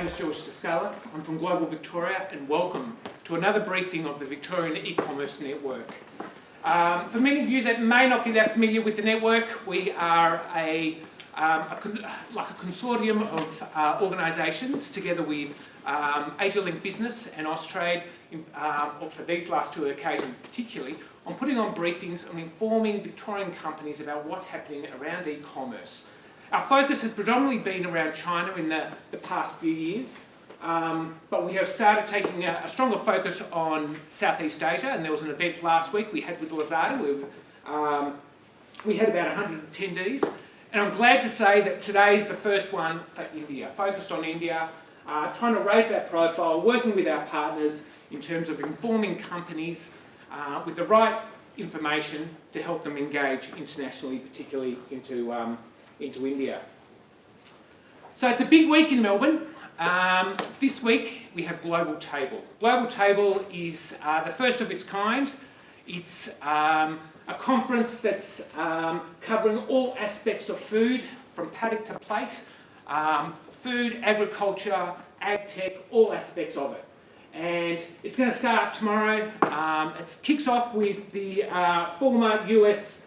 name is George Descala. I'm from Global Victoria, and welcome to another briefing of the Victorian e-commerce network. For many of you that may not be that familiar with the network, we are like a consortium of organisations together with AsiaLink Business and Austrade, for these last two occasions particularly, on putting on briefings and informing Victorian companies about what's happening around e-commerce. Our focus has predominantly been around China in the past few years, but we have started taking a stronger focus on Southeast Asia, and there was an event last week we had with Lazada where we had about 100 attendees, and I'm glad to say that today is the first one for India, focused on India, trying to raise that profile, working with our partners in terms of informing companies with the right information to help them engage internationally, particularly into India. So it's a big week in Melbourne. This week we have Global Table. Global Table is the first of its kind. It's a conference that's covering all aspects of food, from paddock to plate, food, agriculture, ag tech, all aspects of it. And it's going to start tomorrow. It kicks off with the former US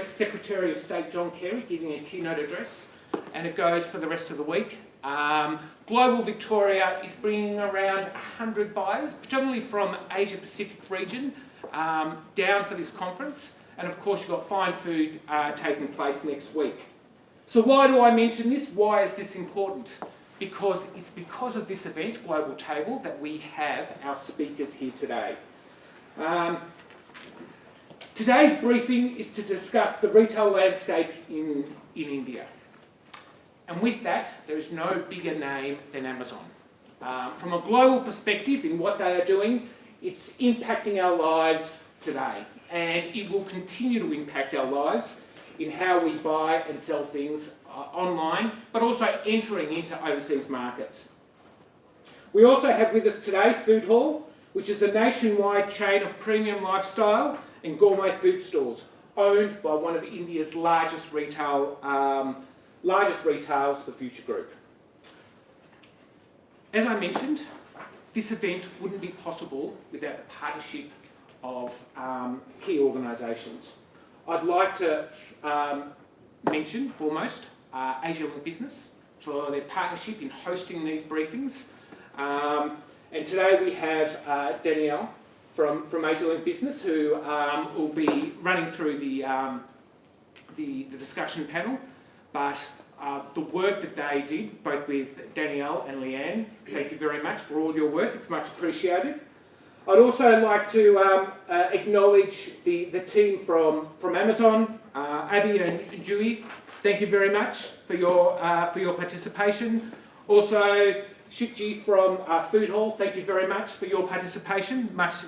Secretary of State John Kerry giving a keynote address, and it goes for the rest of the week. Global Victoria is bringing around 100 buyers, predominantly from Asia Pacific region, down for this conference, and of course you've got fine food taking place next week. So why do I mention this? Why is this important? It's because of this event, Global Table, that we have our speakers here today. Today's briefing is to discuss the retail landscape in India. And with that, there is no bigger name than Amazon. From a global perspective in what they are doing, it's impacting our lives today. And it will continue to impact our lives in how we buy and sell things online, but also entering into overseas markets. We also have with us today Food Hall, which is a nationwide chain of premium lifestyle and gourmet food stores, owned by one of India's largest retailers, the Future Group. As I mentioned, this event wouldn't be possible without the partnership of key organisations. I'd like to mention, foremost, AsiaLink Business for their partnership in hosting these briefings. And today we have Danielle from AsiaLink Business, who will be running through the discussion panel. But the work that they did, both with Danielle and Leanne, thank you very much for all your work. It's much appreciated. I'd also like to acknowledge the team from Amazon, Abby and Dewey. Thank you very much for your participation. Also, Shikji from Food Hall, thank you very much for your participation. Much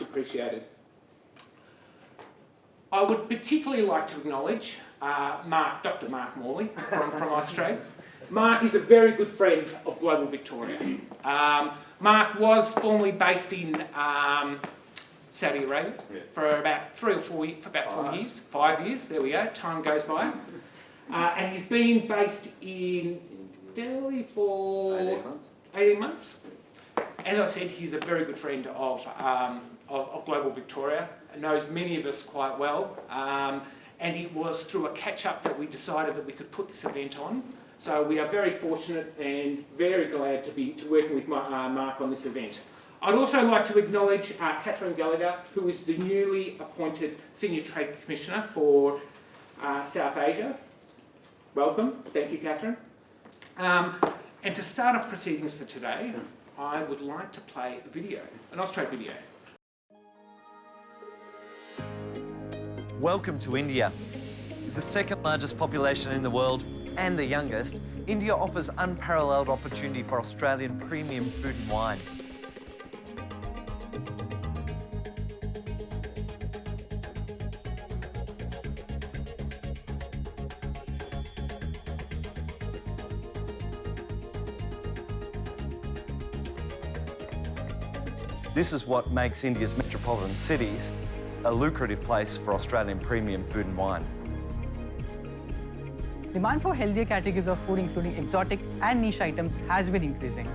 appreciated. I would particularly like to acknowledge Dr. Mark Morley from Australia. Mark is a very good friend of Global Victoria. Mark was formerly based in Saudi Arabia for about 4 years, 5 years, there we go, time goes by. And he's been based in Delhi for 18 months. As I said, he's a very good friend of Global Victoria, knows many of us quite well, and it was through a catch-up that we decided that we could put this event on. So we are very fortunate and very glad to be working with Mark on this event. I'd also like to acknowledge Catherine Gallagher, who is the newly appointed Senior Trade Commissioner for South Asia. Welcome. Thank you, Catherine. And to start off proceedings for today, I would like to play a video, an Austrade video. Welcome to India. The second largest population in the world and the youngest, India offers unparalleled opportunity for Australian premium food and wine. This is what makes India's metropolitan cities a lucrative place for Australian premium food and wine. Demand for healthier categories of food, including exotic and niche items, has been increasing.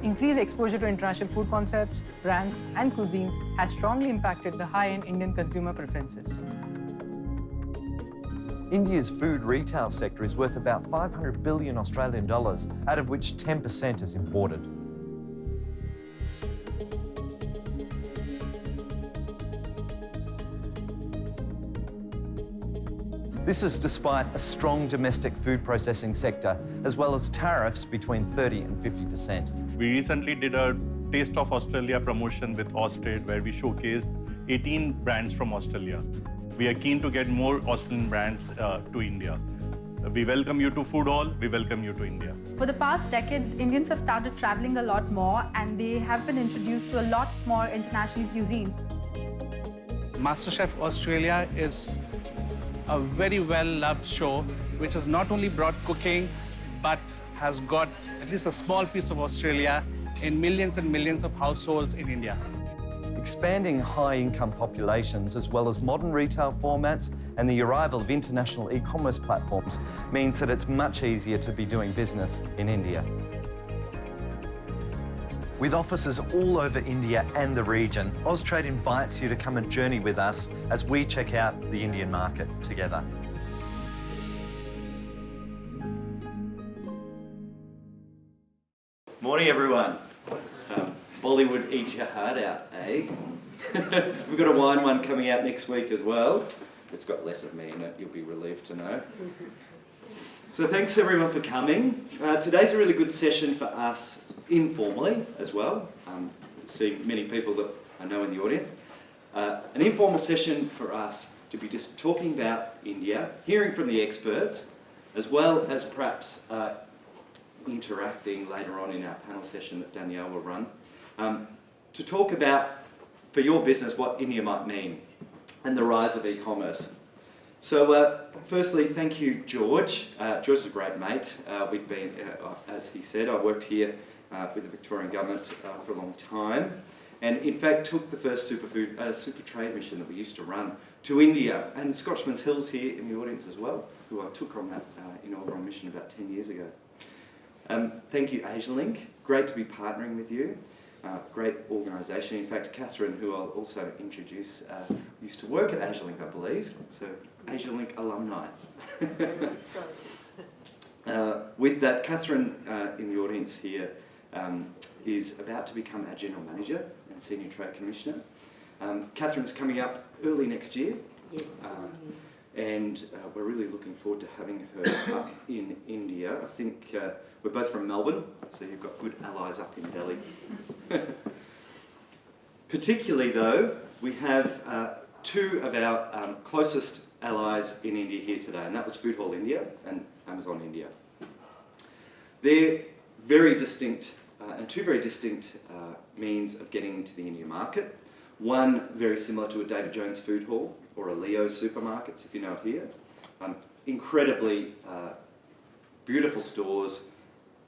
Increased exposure to international food concepts, brands, and cuisines has strongly impacted the high-end Indian consumer preferences. India's food retail sector is worth about 500 billion Australian dollars, out of which 10% is imported. This is despite a strong domestic food processing sector, as well as tariffs between 30 and 50%. We recently did a Taste of Australia promotion with Austrade, where we showcased 18 brands from Australia. We are keen to get more Australian brands to India. We welcome you to Food Hall, we welcome you to India. For the past decade, Indians have started traveling a lot more and they have been introduced to a lot more international cuisines. MasterChef Australia is a very well-loved show which has not only brought cooking but has got at least a small piece of Australia in millions and millions of households in India. Expanding high-income populations, as well as modern retail formats and the arrival of international e-commerce platforms, means that it's much easier to be doing business in India. With offices all over India and the region, Austrade invites you to come and journey with us as we check out the Indian market together. Morning, everyone. Bollywood eat your heart out, eh? We've got a wine one coming out next week as well. It's got less of me in it, you'll be relieved to know. So thanks everyone for coming. Today's a really good session for us informally as well. See many people that I know in the audience. An informal session for us to be just talking about India, hearing from the experts, as well as perhaps interacting later on in our panel session that Danielle will run, to talk about, for your business, what India might mean and the rise of e-commerce. So firstly, thank you, George. George is a great mate. We've been, as he said, I worked here with the Victorian government for a long time, and in fact took the first super trade mission that we used to run to India, and Scotchman's Hill's here in the audience as well, who I took on that inaugural mission about 10 years ago. Thank you, AsiaLink. Great to be partnering with you. Great organisation. In fact, Catherine, who I'll also introduce, used to work at AsiaLink, I believe. So, AsiaLink alumni. With that, Catherine in the audience here is about to become our General Manager and Senior Trade Commissioner. Catherine's coming up early next year. Yes. And we're really looking forward to having her up in India. I think we're both from Melbourne, so you've got good allies up in Delhi. Particularly though, we have two of our closest allies in India here today, and that was Food Hall India and Amazon India. They're very distinct, and two very distinct means of getting into the Indian market. One very similar to a David Jones Food Hall or a Leo Supermarkets, if you know it here. Incredibly beautiful stores,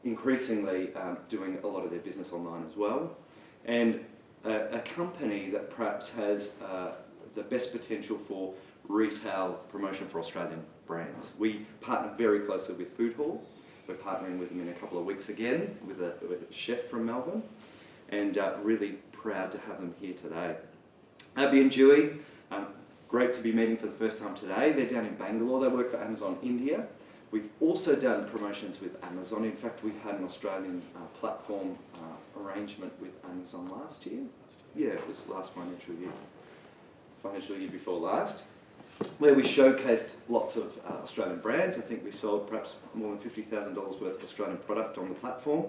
increasingly doing a lot of their business online as well. And a company that perhaps has the best potential for retail promotion for Australian brands. We partner very closely with Food Hall. We're partnering with them in a couple of weeks again with a chef from Melbourne, and really proud to have them here today. Abby and Dewey, great to be meeting for the first time today. They're down in Bangalore. They work for Amazon India. We've also done promotions with Amazon. In fact, we had an Australian platform arrangement with Amazon last year. Yeah, it was last financial year before last, where we showcased lots of Australian brands. I think we sold perhaps more than $50,000 worth of Australian product on the platform.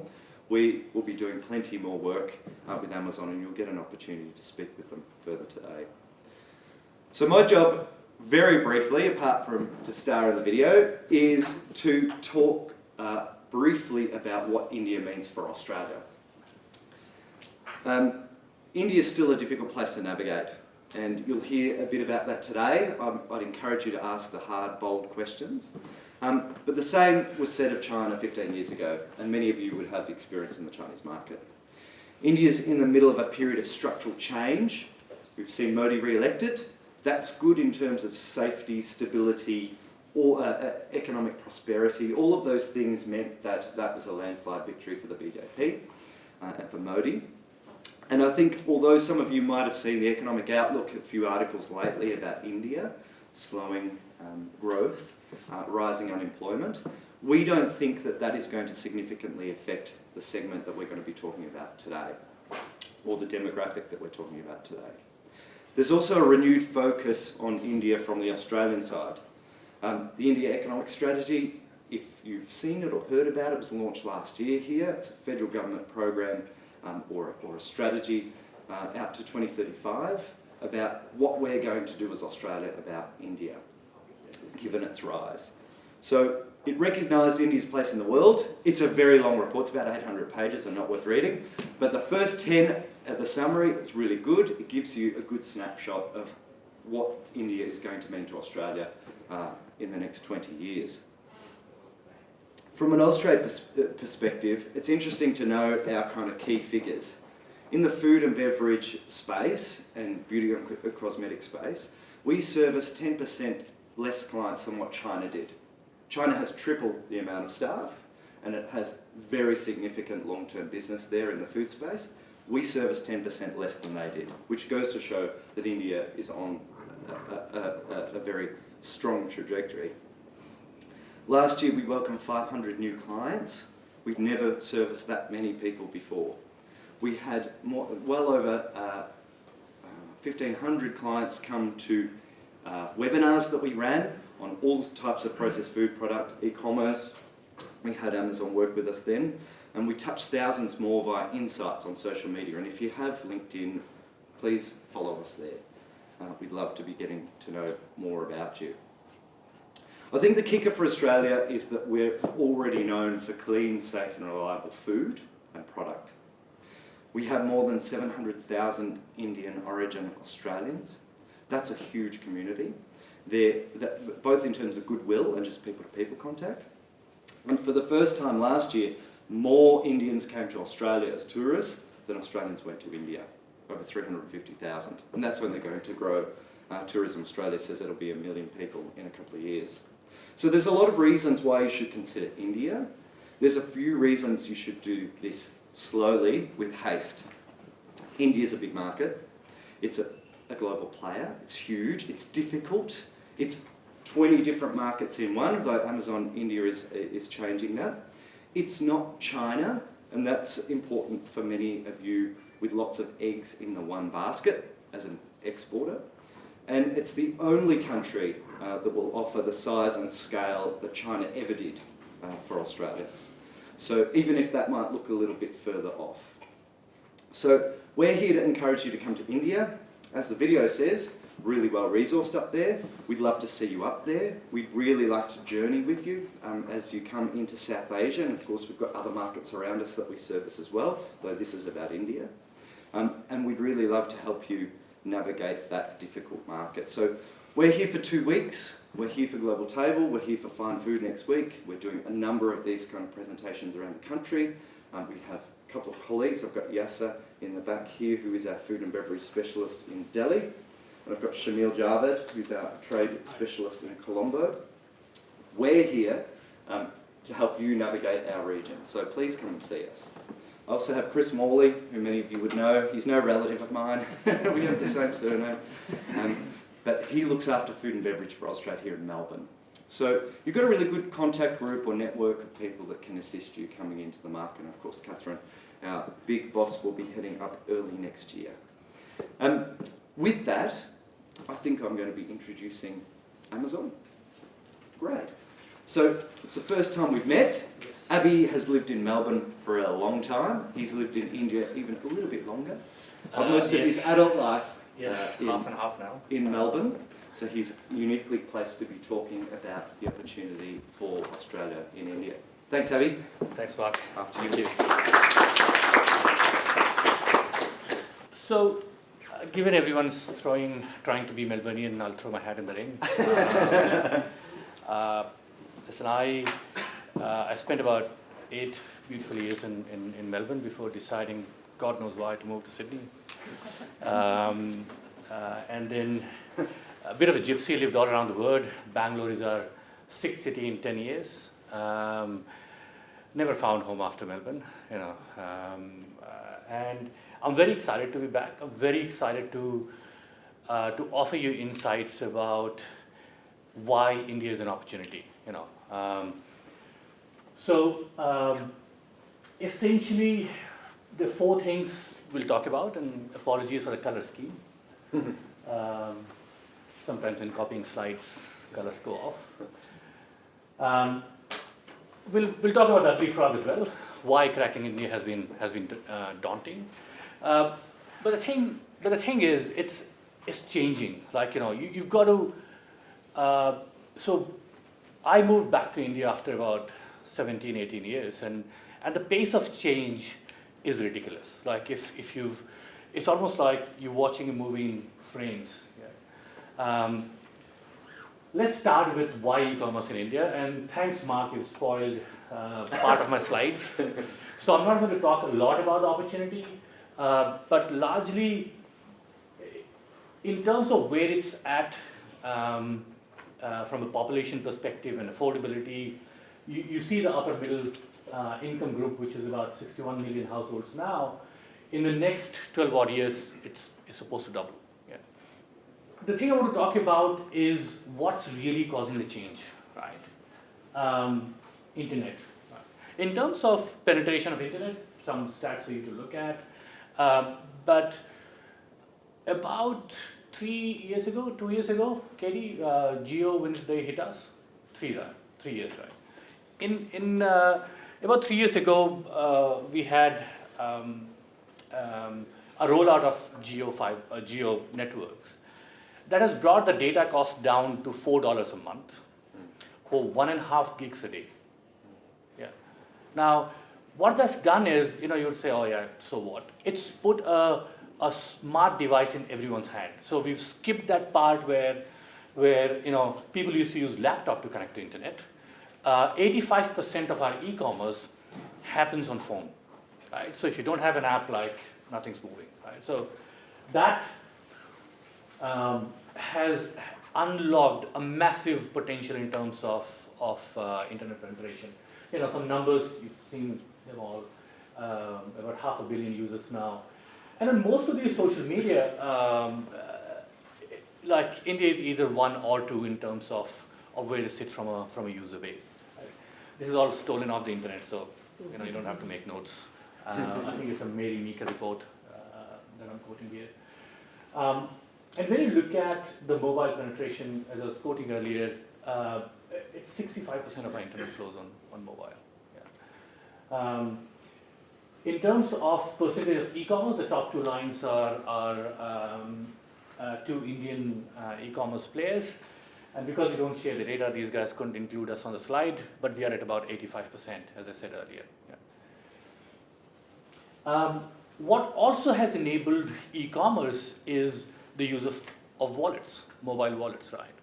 We will be doing plenty more work with Amazon, and you'll get an opportunity to speak with them further today. So my job, very briefly, apart from to star in the video, is to talk briefly about what India means for Australia. India is still a difficult place to navigate, and you'll hear a bit about that today. I'd encourage you to ask the hard, bold questions. But the same was said of China 15 years ago, and many of you would have experience in the Chinese market. India's in the middle of a period of structural change. We've seen Modi re-elected. That's good in terms of safety, stability, economic prosperity, all of those things meant that that was a landslide victory for the BJP and for Modi. And I think although some of you might have seen the Economic Outlook, a few articles lately about India, slowing growth, rising unemployment, we don't think that that is going to significantly affect the segment that we're going to be talking about today, or the demographic that we're talking about today. There's also a renewed focus on India from the Australian side. The India Economic Strategy, if you've seen it or heard about it, was launched last year here. It's a federal government program or a strategy out to 2035 about what we're going to do as Australia about India, given its rise. So it recognised India's place in the world. It's a very long report, it's about 800 pages and not worth reading, but the first 10 of the summary is really good. It gives you a good snapshot of what India is going to mean to Australia in the next 20 years. From an Austrade perspective, it's interesting to know our kind of key figures. In the food and beverage space and beauty and cosmetic space, we service 10% less clients than what China did. China has triple the amount of staff and it has very significant long-term business there in the food space. We service 10% less than they did, which goes to show that India is on a very strong trajectory. Last year we welcomed 500 new clients. We'd never serviced that many people before. We had well over 1,500 clients come to webinars that we ran on all types of processed food product, e-commerce. We had Amazon work with us then, and we touched thousands more via insights on social media. And if you have LinkedIn, please follow us there. We'd love to be getting to know more about you. I think the kicker for Australia is that we're already known for clean, safe and reliable food and product. We have more than 700,000 Indian origin Australians. That's a huge community. Both in terms of goodwill and just people-to-people contact. And for the first time last year, more Indians came to Australia as tourists than Australians went to India, over 350,000. And that's only going to grow. Tourism Australia says it'll be 1 million people in a couple of years. So there's a lot of reasons why you should consider India. There's a few reasons you should do this slowly with haste. India's a big market. It's a global player. It's huge. It's difficult. It's 20 different markets in one, though Amazon India is changing that. It's not China, and that's important for many of you with lots of eggs in the one basket as an exporter. And it's the only country that will offer the size and scale that China ever did for Australia. So even if that might look a little bit further off. So we're here to encourage you to come to India. As the video says, really well resourced up there. We'd love to see you up there. We'd really like to journey with you as you come into South Asia. And of course, we've got other markets around us that we service as well, though this is about India. And we'd really love to help you navigate that difficult market. So we're here for 2 weeks. We're here for Global Table. We're here for Fine Food next week. We're doing a number of these kind of presentations around the country. We have a couple of colleagues. I've got Yasser in the back here, who is our food and beverage specialist in Delhi. And I've got Shamil Javed, who's our trade specialist in Colombo. We're here to help you navigate our region, so please come and see us. I also have Chris Morley, who many of you would know. He's no relative of mine. We have the same surname. But he looks after food and beverage for Austrade here in Melbourne. So you've got a really good contact group or network of people that can assist you coming into the market. And of course, Catherine, our big boss, will be heading up early next year. With that, I think I'm going to be introducing Amazon. Great. So it's the first time we've met. Abby has lived in Melbourne for a long time. He's lived in India even a little bit longer. But most of his adult life half and half now. In Melbourne. So he's uniquely placed to be talking about the opportunity for Australia in India. Thanks, Abby. Thanks, Mark. After you. So, given everyone's trying to be Melbourneian, I'll throw my hat in the ring. Listen, I spent about 8 beautiful years in Melbourne before deciding, God knows why, to move to Sydney. And then a bit of a gypsy, lived all around the world. Bangalore is our sixth city in 10 years. Never found home after Melbourne, and I'm very excited to be back. I'm very excited to offer you insights about why India is an opportunity. Essentially, the four things we'll talk about, and apologies for the color scheme. Sometimes when copying slides, colors go off. We'll talk about that leapfrog as well. Why cracking India has been daunting. But the thing is, it's changing. You've got to. So I moved back to India after about 17, 18 years, and the pace of change is ridiculous. It's almost like you're watching a movie in frames. Yeah. Let's start with why e-commerce in India, and thanks Mark, you've spoiled part of my slides. So I'm not going to talk a lot about the opportunity, but largely in terms of where it's at from a population perspective and affordability, you see the upper middle income group, which is about 61 million households now. In the next 12 odd years, it's supposed to double. Yeah. The thing I want to talk about is what's really causing the change, right? Internet. Right. In terms of penetration of internet, some stats for you to look at, but about 2 years ago, Katie, Geo, when did they hit us? 3 years, right? In about 3 years ago, we had a rollout of Geo networks that has brought the data cost down to $4 a month for 1.5 gigs a day. Yeah. Now, what that's done is, you would say, oh yeah, so what? It's put a smart device in everyone's hand. So we've skipped that part where people used to use laptop to connect to internet. 85% of our e-commerce happens on phone, right? So if you don't have an app, nothing's moving, right? So that has unlocked a massive potential in terms of internet penetration. Some numbers, you've seen them all, about 500 million users now. And then most of these social media, India is either 1 or 2 in terms of where it sits from a user base. Right? This is all stolen off the internet, so you don't have to make notes. I think it's a Mary Meeker report that I'm quoting here. And when you look at the mobile penetration, as I was quoting earlier, it's 65% of our internet flows on mobile. Yeah. In terms of percentage of e-commerce, the top 2 lines are 2 Indian e-commerce players. And because we don't share the data, these guys couldn't include us on the slide, but we are at about 85%, as I said earlier. Yeah. What also has enabled e-commerce is the use of wallets, mobile wallets, right?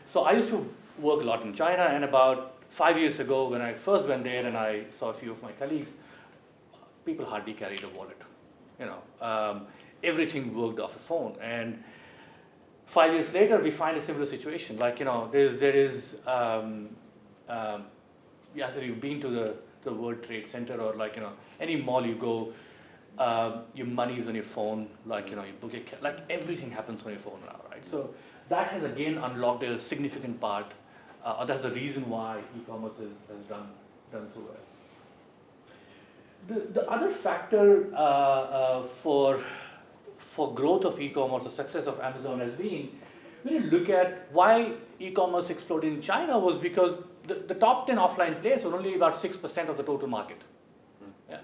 So I used to work a lot in China, and about 5 years ago, when I first went there and I saw a few of my colleagues, people hardly carried a wallet. Everything worked off a phone. And 5 years later, we find a similar situation. So you've been to the World Trade Center, or any mall you go, your money's on your phone, you book a everything happens on your phone now, right? So that has again unlocked a significant part, or that's the reason why e-commerce has done so well. The other factor for growth of e-commerce, the success of Amazon has been, when you look at why e-commerce exploded in China, was because the top 10 offline players were only about 6% of the total market. Yeah.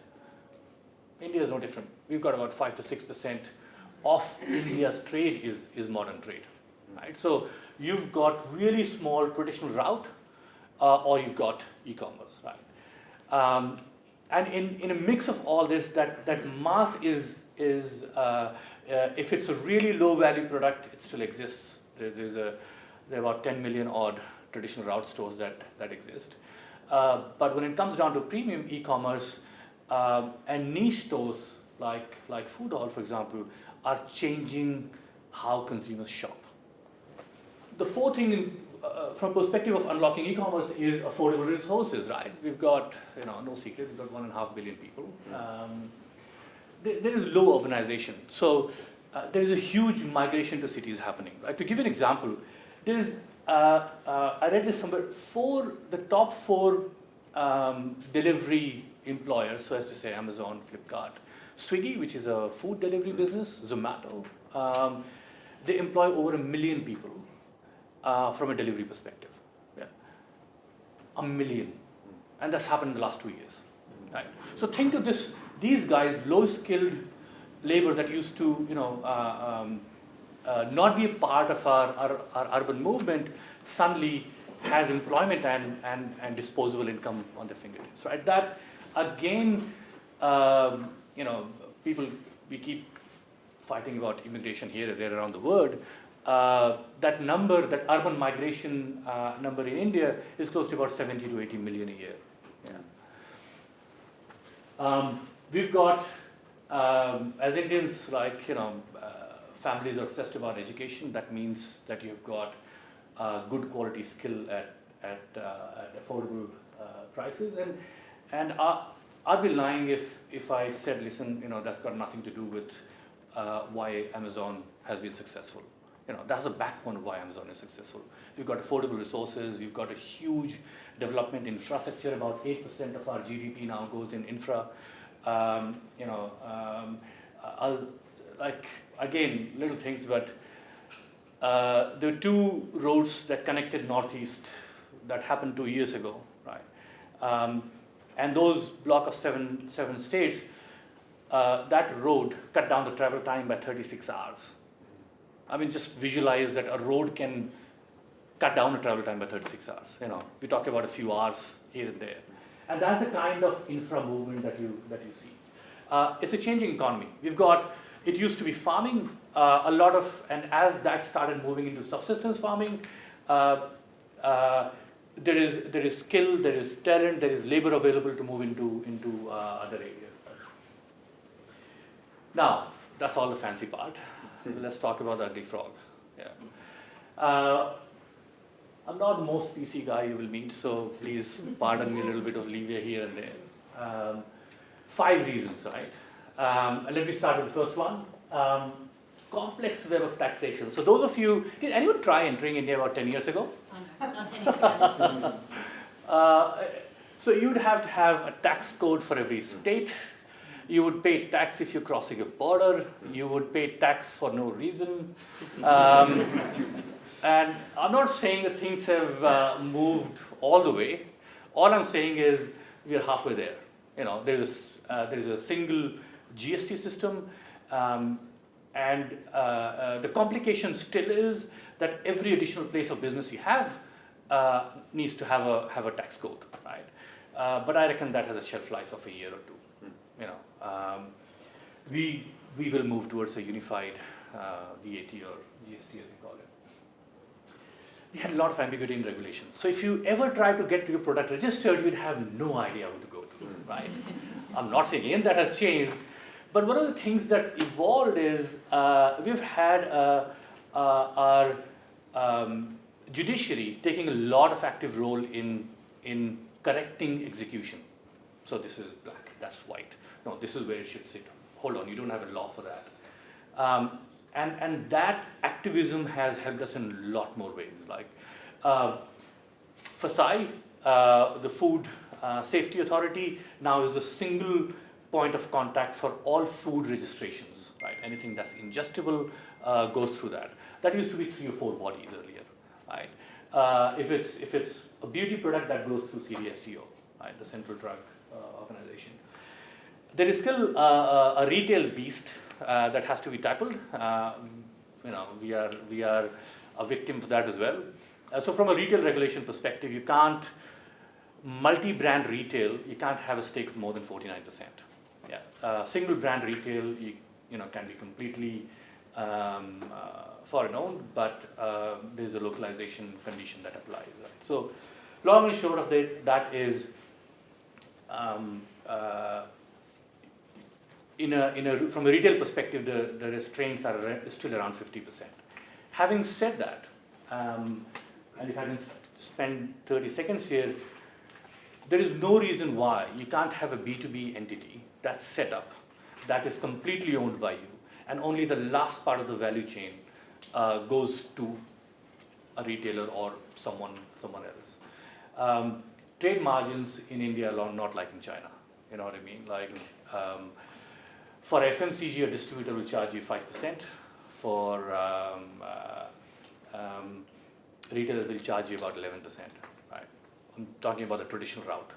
India is no different. We've got about 5 to 6% of India's trade is modern trade, right? So you've got really small traditional route, or you've got e-commerce, right? And in a mix of all this, that mass is if it's a really low value product, it still exists. There are about 10 million odd traditional route stores that exist. But when it comes down to premium e-commerce, and niche stores like Food Hall, for example, are changing how consumers shop. The fourth thing from perspective of unlocking e-commerce is affordable resources, right? We've got, no secret, we've got 1.5 billion people. There is low urbanization. So there is a huge migration to cities happening. Right? To give you an example, there is, I read this somewhere, the top four delivery employers, so as to say Amazon, Flipkart, Swiggy, which is a food delivery business, Zomato, they employ over 1 million people from a delivery perspective. Yeah. 1 million. And that's happened in the last 2 years. Right? So think of this, these guys, low-skilled labor that used to, not be a part of our urban movement, suddenly has employment and disposable income on their fingertips. Right? That, again, people, we keep fighting about immigration here and there around the world. That number, that urban migration number in India is close to about 70 to 80 million a year. Yeah. We've got, as Indians, families are obsessed about education. That means that you've got good quality skill at affordable prices. And I'd be lying if I said, listen, that's got nothing to do with why Amazon has been successful. That's the backbone of why Amazon is successful. You've got affordable resources, you've got a huge development in infrastructure. About 8% of our GDP now goes in infra. Again, little things, but there were 2 roads that connected Northeast that happened 2 years ago, right? And those block of seven states, that road cut down the travel time by 36 hours. I mean, just visualize that a road can cut down the travel time by 36 hours. We talk about a few hours here and there. And that's the kind of infra movement that you see. It's a changing economy. We've got, it used to be farming, and as that started moving into subsistence farming, there is skill, there is talent, there is labor available to move into other areas. Now, that's all the fancy part. Let's talk about the ugly frog. Yeah. I'm not the most PC guy you will meet, so please pardon me a little bit of leeway here and there. 5 reasons, right? Let me start with the first one. Complex web of taxation. So those of you, did anyone try entering India about 10 years ago? Not 10 years ago. So you'd have to have a tax code for every state. You would pay tax if you're crossing a border. You would pay tax for no reason. And I'm not saying that things have moved all the way. All I'm saying is we're halfway there. There is a single GST system, and the complication still is that every additional place of business you have needs to have a tax code, right? But I reckon that has a shelf life of a year or 2. We will move towards a unified VAT or GST, as you call it. We had a lot of ambiguity in regulations. So if you ever try to get your product registered, you'd have no idea who to go to, right? I'm not saying again that has changed, but one of the things that's evolved is we've had our judiciary taking a lot of active role in correcting execution. So this is black, that's white. No, this is where it should sit. Hold on, you don't have a law for that. And that activism has helped us in a lot more ways. Like FSSAI, the Food Safety Authority, now is the single point of contact for all food registrations. Right? Anything that's ingestible goes through that. That used to be 3 or 4 bodies earlier. Right? If it's a beauty product, that goes through CDSCO, right? The Central Drug Organization. There is still a retail beast that has to be tackled. We are a victim of that as well. So from a retail regulation perspective, you can't, multi-brand retail, you can't have a stake of more than 49%. Yeah. Single brand retail, can be completely foreign owned, but there's a localization condition that applies. Right? So long and short of that is, from a retail perspective, the restraints are still around 50%. Having said that, and if I can spend 30 seconds here, there is no reason why you can't have a B2B entity that's set up, that is completely owned by you, and only the last part of the value chain goes to a retailer or someone else. Trade margins in India are not like in China. You know what I mean? Like for FMCG, a distributor will charge you 5%. For retailers, will charge you about 11%. Right? I'm talking about the traditional route.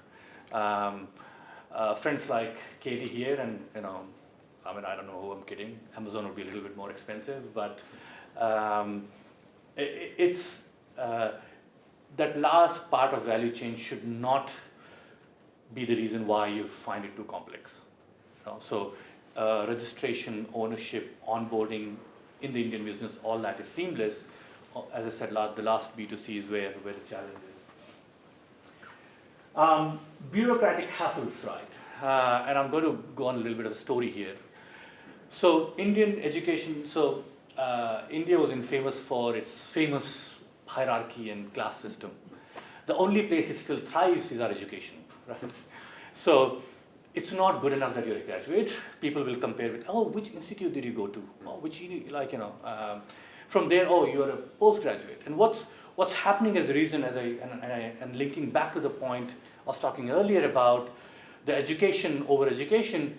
Friends like Katie here, and I don't know who I'm kidding. Amazon would be a little bit more expensive, but it's that last part of value chain should not be the reason why you find it too complex. So registration, ownership, onboarding in the Indian business, all that is seamless. As I said, the last B2C is where the challenge is. Bureaucratic hassles, right? And I'm going to go on a little bit of a story here. So Indian education, India was famous for its famous hierarchy and class system. The only place it still thrives is our education, right? So it's not good enough that you're a graduate. People will compare with, oh, which institute did you go to? Oh, from there, oh, you're a postgraduate. And what's happening as a reason, and linking back to the point I was talking earlier about the education over education,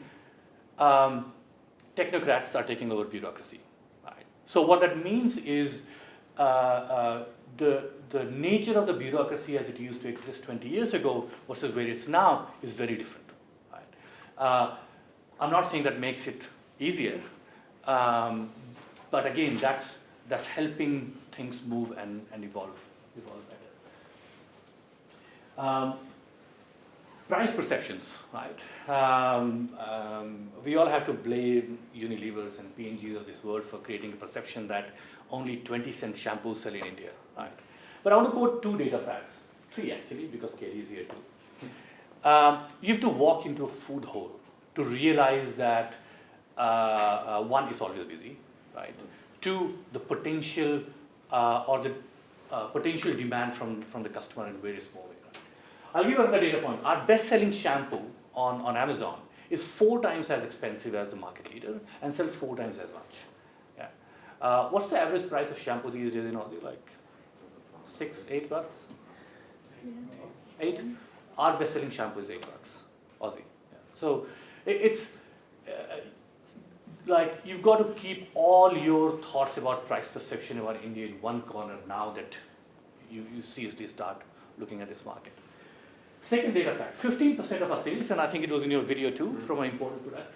technocrats are taking over bureaucracy. Right? So what that means is the nature of the bureaucracy as it used to exist 20 years ago versus where it's now is very different. Right? I'm not saying that makes it easier, but again, that's helping things move and evolve better. Price perceptions, right? We all have to blame Unilevers and P&Gs of this world for creating a perception that only 20-cent shampoos sell in India, right? But I want to quote 2 data facts, 3 actually, because Katie is here too. You have to walk into a food hall to realize that 1, it's always busy, right? 2, the potential potential demand from the customer and where it's moving. I'll give you another data point. Our best-selling shampoo on Amazon is 4 times as expensive as the market leader and sells 4 times as much. Yeah. What's the average price of shampoo these days in Aussie? Like $6, $8? 8? Our best-selling shampoo is $8, Aussie. Yeah. So it's like you've got to keep all your thoughts about price perception about India in one corner now that you seriously start looking at this market. Second data fact, 15% of our sales, and I think it was in your video too, from an imported product,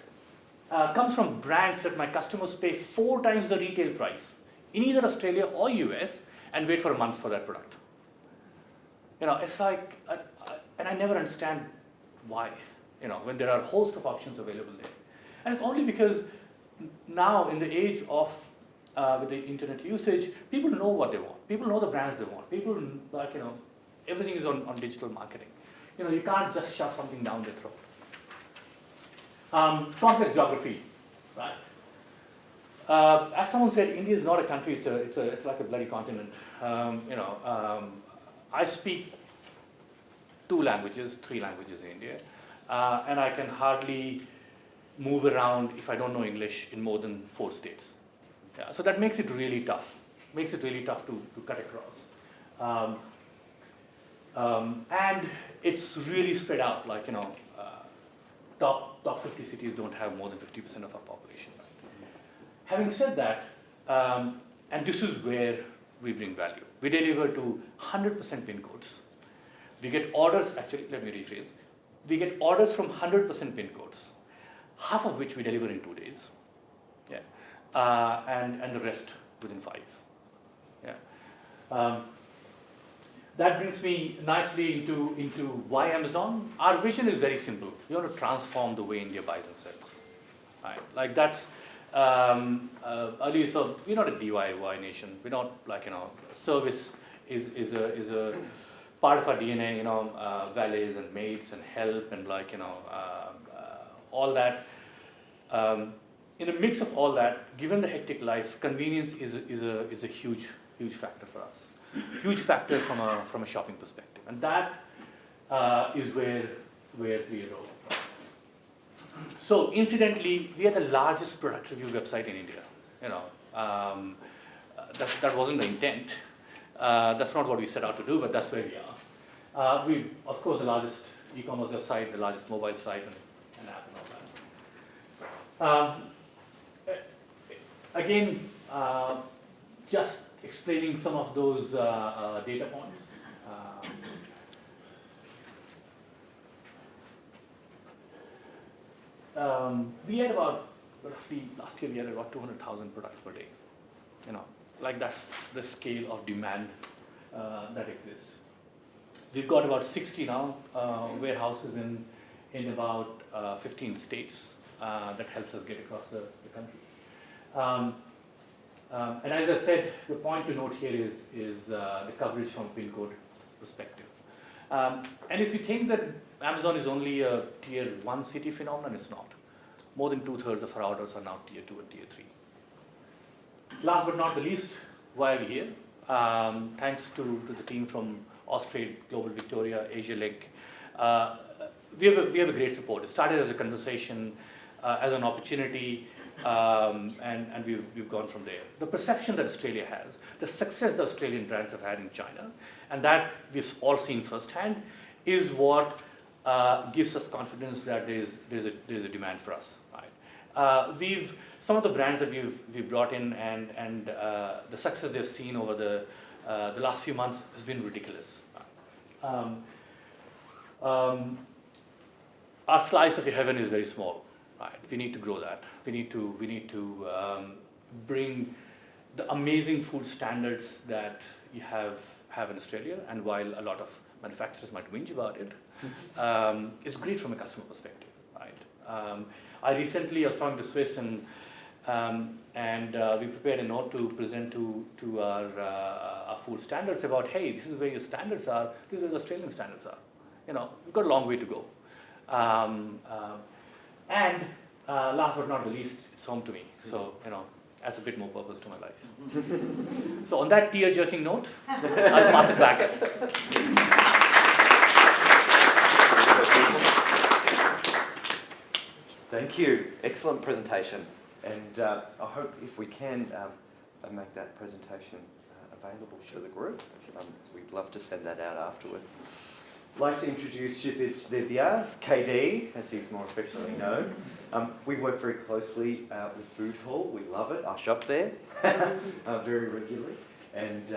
comes from brands that my customers pay 4 times the retail price in either Australia or US and wait for a month for that product. It's like, and I never understand why, when there are a host of options available there. And it's only because now in the age of with the internet usage, people know what they want. People know the brands they want. People everything is on digital marketing. You can't just shove something down their throat. Complex geography, right? As someone said, India is not a country; it's like a bloody continent. I speak 2 languages, 3 languages in India, and I can hardly move around if I don't know English in more than 4 states. Yeah, so that makes it really tough. Makes it really tough to cut across. And it's really spread out. Like top 50 cities don't have more than 50% of our population. Right? Having said that, and this is where we bring value. We deliver to 100% pin codes. We get orders. Actually, let me rephrase. We get orders from 100% pin codes, half of which we deliver in 2 days. Yeah, and the rest within 5. Yeah. That brings me nicely into why Amazon. Our vision is very simple. We want to transform the way India buys and sells. Right? Like that's earlier. So we're not a DIY nation. We're not service is a part of our DNA. Valets and maids and help and all that. In a mix of all that, given the hectic life, convenience is a huge factor for us. huge factor from a shopping perspective, and that is where we are. So incidentally, we are the largest product review website in India. That wasn't the intent. That's not what we set out to do, but that's where we are. We, of course, the largest e-commerce website, the largest mobile site, and app and all that. Again, just explaining some of those data points. We had about, roughly, last year we had about 200,000 products per day. Like that's the scale of demand that exists. We've got about 60 now warehouses in about 15 states that helps us get across the country. And as I said, the point to note here is the coverage from a pin code perspective. And if you think that Amazon is only a tier 1 city phenomenon, it's not. More than 2/3 of our orders are now tier 2 and tier 3. Last but not the least, why are we here? Thanks to the team from Austrade, Global Victoria, Asia Leg. We have a great support. It started as a conversation, as an opportunity, and we've gone from there. The perception that Australia has, the success the Australian brands have had in China, and that we've all seen firsthand, is what gives us confidence that there's a demand for us. Right? Some of the brands that we've brought in and the success they've seen over the last few months has been ridiculous. Our slice of heaven is very small. Right? We need to grow that. We need to bring the amazing food standards that you have in Australia. And while a lot of manufacturers might whinge about it, it's great from a customer perspective. Right? I recently was talking to Swiss and we prepared a note to present to our food standards about, hey, this is where your standards are. This is where the Australian standards are. We've got a long way to go. And last but not the least, it's home to me. So, adds a bit more purpose to my life. So on that tear-jerking note, I'll pass it back. Thank you. Excellent presentation. And I hope if we can make that presentation available to the group. We'd love to send that out afterward. I'd like to introduce Shipit Divya, KD, as he's more affectionately known. We work very closely with Food Hall. We love it. I shop there very regularly. And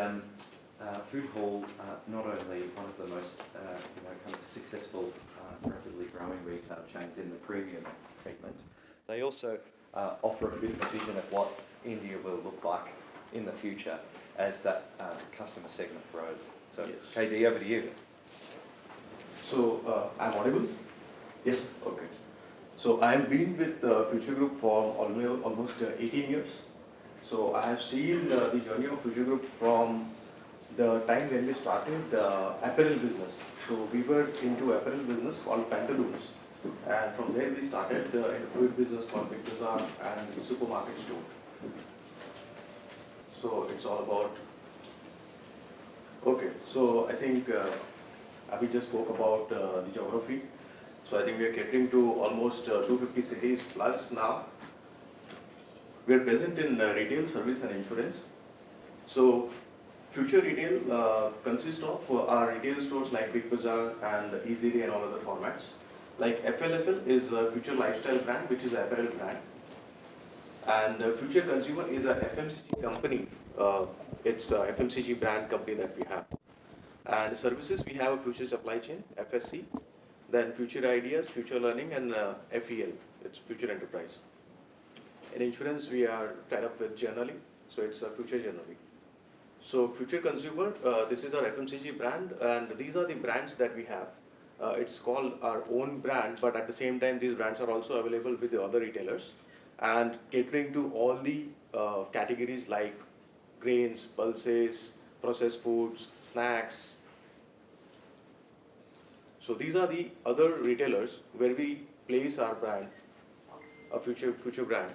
Food Hall, not only one of the most kind of successful, rapidly growing retail chains in the premium segment, they also offer a bit of a vision of what India will look like in the future as that customer segment grows. So, yes. KD, over to you. So, I'm audible? Yes. Okay. So, I have been with Future Group for almost 18 years. So, I have seen the journey of Future Group from the time when we started the apparel business. So, we were into apparel business called Pantaloons. And from there we started the food business called Big Bazaar and the supermarket store. So, it's all about... Okay, so I think Abhi just spoke about the geography. So I think we are catering to almost 250 cities plus now. We are present in retail, service and insurance. So Future Retail consists of our retail stores like Big Bazaar and Easily and all other formats. Like FLFL is a Future Lifestyle brand, which is an apparel brand. And Future Consumer is a FMCG company. It's a FMCG brand company that we have. And services, we have a Future Supply Chain, FSC, then Future Ideas, Future Learning, and FEL, it's Future Enterprise. In insurance, we are tied up with Journally, so it's a Future Journally. So Future Consumer, this is our FMCG brand, and these are the brands that we have. It's called our own brand, but at the same time, these brands are also available with the other retailers and catering to all the categories like grains, pulses, processed foods, snacks. So these are the other retailers where we place our brand, a future brand.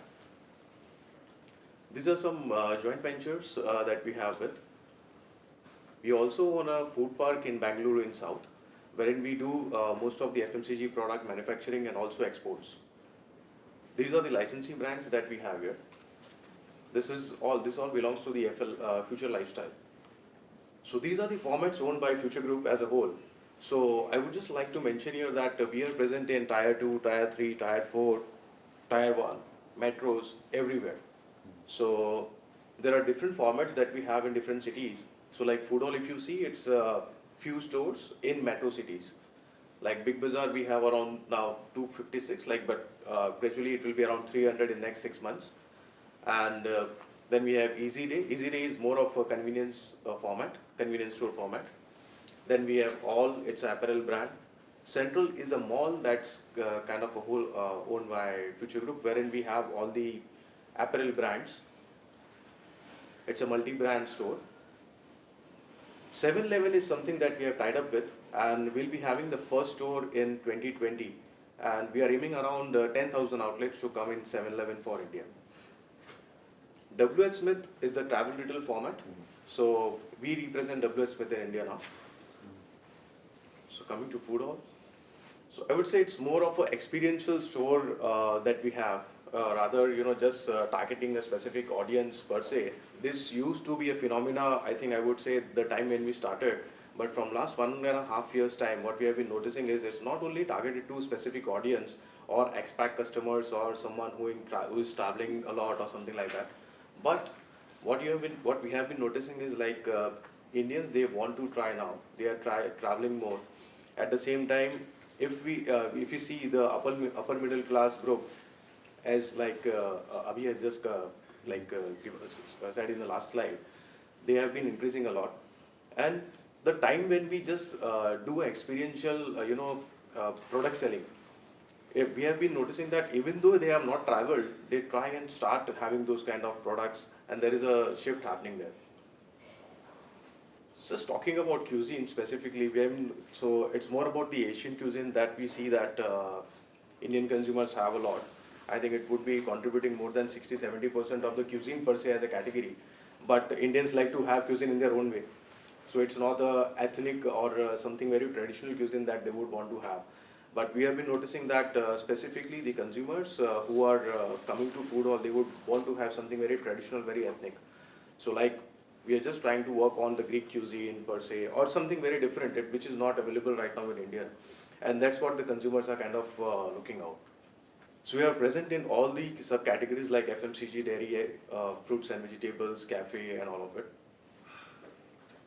These are some joint ventures that we have with. We also own a food park in Bangalore in South, wherein we do most of the FMCG product manufacturing and also exports. These are the licensee brands that we have here. This all belongs to the Future Lifestyle. So these are the formats owned by Future Group as a whole. So I would just like to mention here that we are present in Tier 2, Tier 3, Tier 4, Tier 1, metros, everywhere. So there are different formats that we have in different cities. So like Food Hall, if you see, it's few stores in metro cities. Like Big Bazaar, we have around now 256, but gradually it will be around 300 in next 6 months. And then we have Easy Day. Easy Day is more of a convenience convenience store format. Then we have All, it's an apparel brand. Central is a mall that's kind of a whole owned by Future Group, wherein we have all the apparel brands. It's a multi-brand store. 7-Eleven is something that we have tied up with, and we'll be having the first store in 2020. And we are aiming around 10,000 outlets to come in 7-Eleven for India. WH Smith is the travel retail format. So we represent WH Smith in India now. So coming to Food Hall. So I would say it's more of an experiential store that we have, rather just targeting a specific audience per se. This used to be a phenomena, I think I would say, the time when we started. But from last 1.5 years time, what we have been noticing is it's not only targeted to a specific audience or expat customers or someone who is traveling a lot or something like that. But what we have been noticing is like Indians, they want to try now. They are traveling more. At the same time, if you see the upper middle class group, as like Abhi has just said in the last slide, they have been increasing a lot. And the time when we just do experiential, product selling, we have been noticing that even though they have not traveled, they try and start having those kind of products, and there is a shift happening there. Just talking about cuisine specifically, so it's more about the Asian cuisine that we see that Indian consumers have a lot. I think it would be contributing more than 60-70% of the cuisine per se as a category. But Indians like to have cuisine in their own way. So it's not a ethnic or something very traditional cuisine that they would want to have. But we have been noticing that specifically the consumers who are coming to Food Hall, they would want to have something very traditional, very ethnic. So like we are just trying to work on the Greek cuisine per se, or something very different, which is not available right now in India. And that's what the consumers are kind of looking out. So we are present in all the subcategories like FMCG, dairy, fruits and vegetables, cafe, and all of it.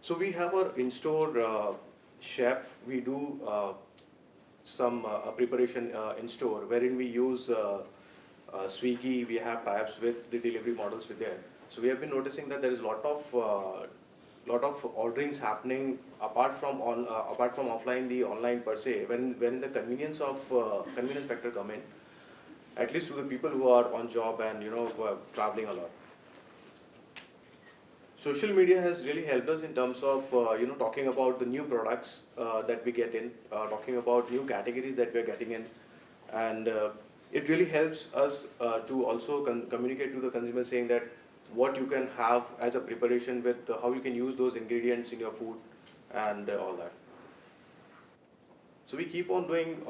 So we have our in-store chef. We do some preparation in-store, wherein we use Swiggy. We have tie-ups with the delivery models with there. So we have been noticing that there is a lot of orderings happening apart from offline, the online per se. When the convenience factor come in, at least to the people who are on job and who are traveling a lot. Social media has really helped us in terms of talking about the new products that we get in, talking about new categories that we are getting in, and it really helps us to also communicate to the consumer, saying that what you can have as a preparation with how you can use those ingredients in your food and all that. So we keep on doing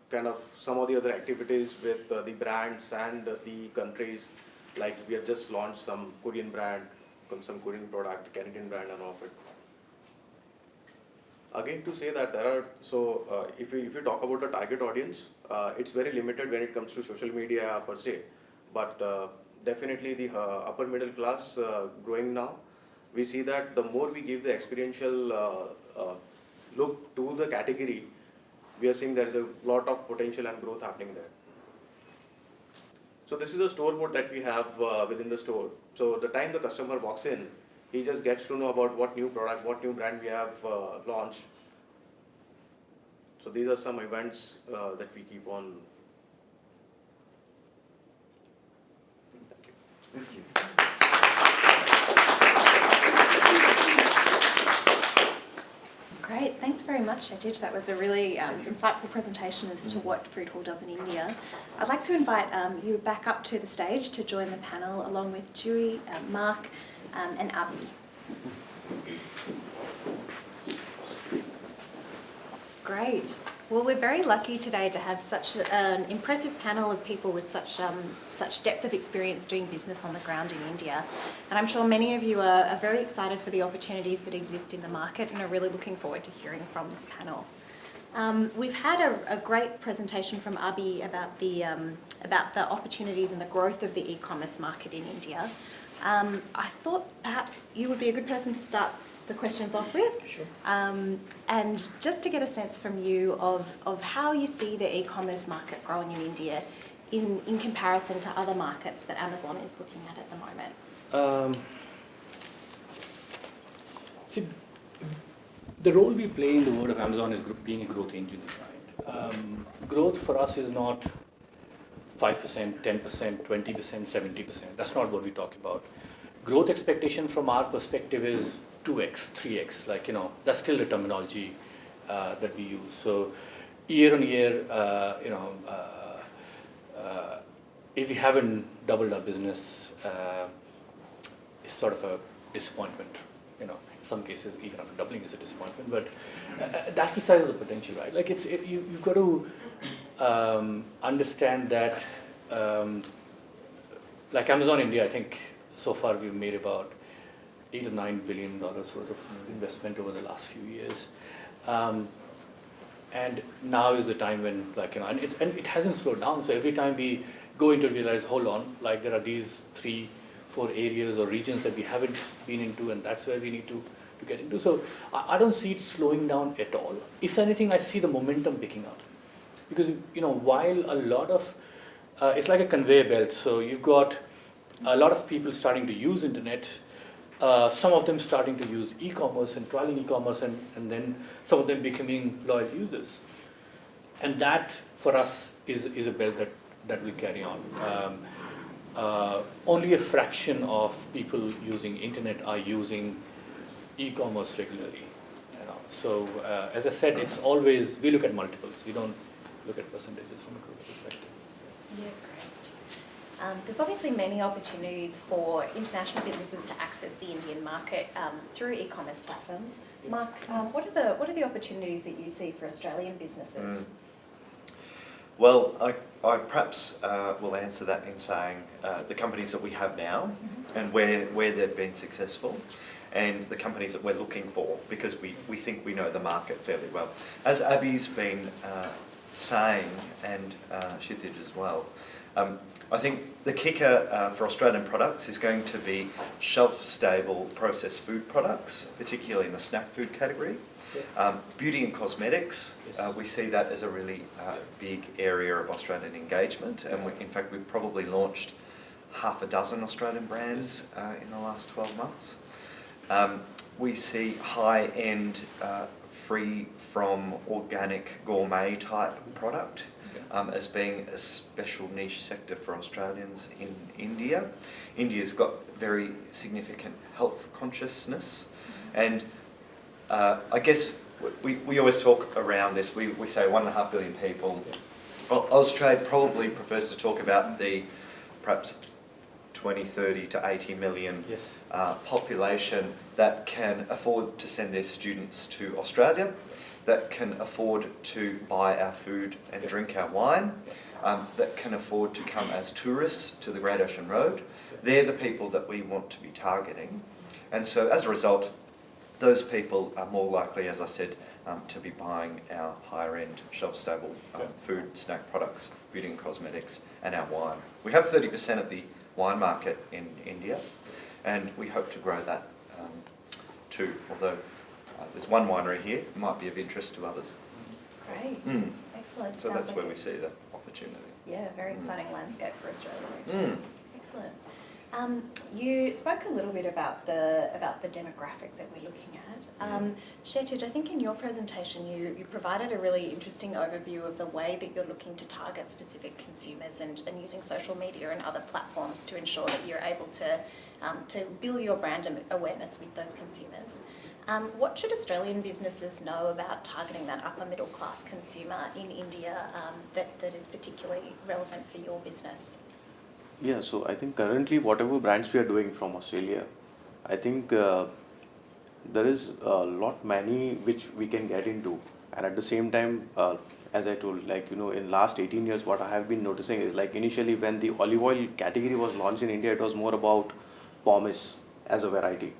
kind of some of the other activities with the brands and the countries. Like we have just launched some Korean brand, some Korean product, Canadian brand, and all of it. Again, to say that if you talk about the target audience, it's very limited when it comes to social media per se. But definitely the upper middle class growing now. We see that the more we give the experiential look to the category, we are seeing there is a lot of potential and growth happening there. So this is a store board that we have within the store. So the time the customer walks in, he just gets to know about what new product, what new brand we have launched. So these are some events that we keep on. Thank you. Thank you. Great, thanks very much, Shetij. That was a really insightful presentation as to what Food Hall does in India. I'd like to invite you back up to the stage to join the panel along with Dewey, Mark and Abhi. Great. Well, we're very lucky today to have such an impressive panel of people with such depth of experience doing business on the ground in India. And I'm sure many of you are very excited for the opportunities that exist in the market and are really looking forward to hearing from this panel. We've had a great presentation from Abhi about the opportunities and the growth of the e-commerce market in India. I thought perhaps you would be a good person to start the questions off with. Sure. And just to get a sense from you of how you see the e-commerce market growing in India in comparison to other markets that Amazon is looking at the moment. See, the role we play in the world of Amazon is being a growth engine, right? Growth for us is not 5%, 10%, 20%, 70%. That's not what we talk about. Growth expectation from our perspective is 2x, 3x, that's still the terminology that we use. So year on year, if we haven't doubled our business, it's sort of a disappointment. In some cases, even after doubling is a disappointment, but that's the size of the potential, right? You've got to understand that, like Amazon India, I think so far we've made about $8 or $9 billion worth of investment over the last few years, and now is the time when, and it hasn't slowed down. So every time we go into realize, hold on, there are these 3-4 areas or regions that we haven't been into, and that's where we need to get into. So I don't see it slowing down at all. If anything, I see the momentum picking up, because while a lot of it's like a conveyor belt. So you've got a lot of people starting to use internet. Some of them starting to use e-commerce and trialing e-commerce, and then some of them becoming loyal users. And that, for us, is a belt that will carry on. Only a fraction of people using internet are using e-commerce regularly. So, as I said, it's always, we look at multiples. We don't look at percentages from a growth perspective. Yeah, great. There's obviously many opportunities for international businesses to access the Indian market through e-commerce platforms. Mark, what are the opportunities that you see for Australian businesses? Well, I perhaps will answer that in saying the companies that we have now and where they've been successful, and the companies that we're looking for, because we think we know the market fairly well. As Abhi's been saying, and Kshitij as well, I think the kicker for Australian products is going to be shelf-stable processed food products, particularly in the snack food category. Beauty and cosmetics, we see that as a really big area of Australian engagement, and in fact we've probably launched half a dozen Australian brands in the last 12 months. We see high-end, free from organic gourmet type product as being a special niche sector for Australians in India. India's got very significant health consciousness, and I guess we always talk around this. We say 1.5 billion people. Well, Austrade probably prefers to talk about the perhaps 20, 30 to 80 million population that can afford to send their students to Australia, that can afford to buy our food and drink our wine, that can afford to come as tourists to the Great Ocean Road. They're the people that we want to be targeting. And so as a result, those people are more likely, as I said, to be buying our higher-end, shelf-stable food, snack products, beauty and cosmetics, and our wine. We have 30% of the wine market in India, and we hope to grow that too, although there's one winery here, it might be of interest to others. Great, excellent. So that's where we see the opportunity. Yeah, very exciting landscape for Australian retailers. Excellent. You spoke a little bit about the demographic that we're looking at. Kshitij, I think in your presentation you provided a really interesting overview of the way that you're looking to target specific consumers and using social media and other platforms to ensure that you're able to build your brand awareness with those consumers. What should Australian businesses know about targeting that upper middle class consumer in India that is particularly relevant for your business? Yeah, so I think currently whatever brands we are doing from Australia, I think there is a lot many which we can get into, and at the same time, as I told, like, you know, in last 18 years, what I have been noticing is, like, initially when the olive oil category was launched in India, it was more about pomace as a variety.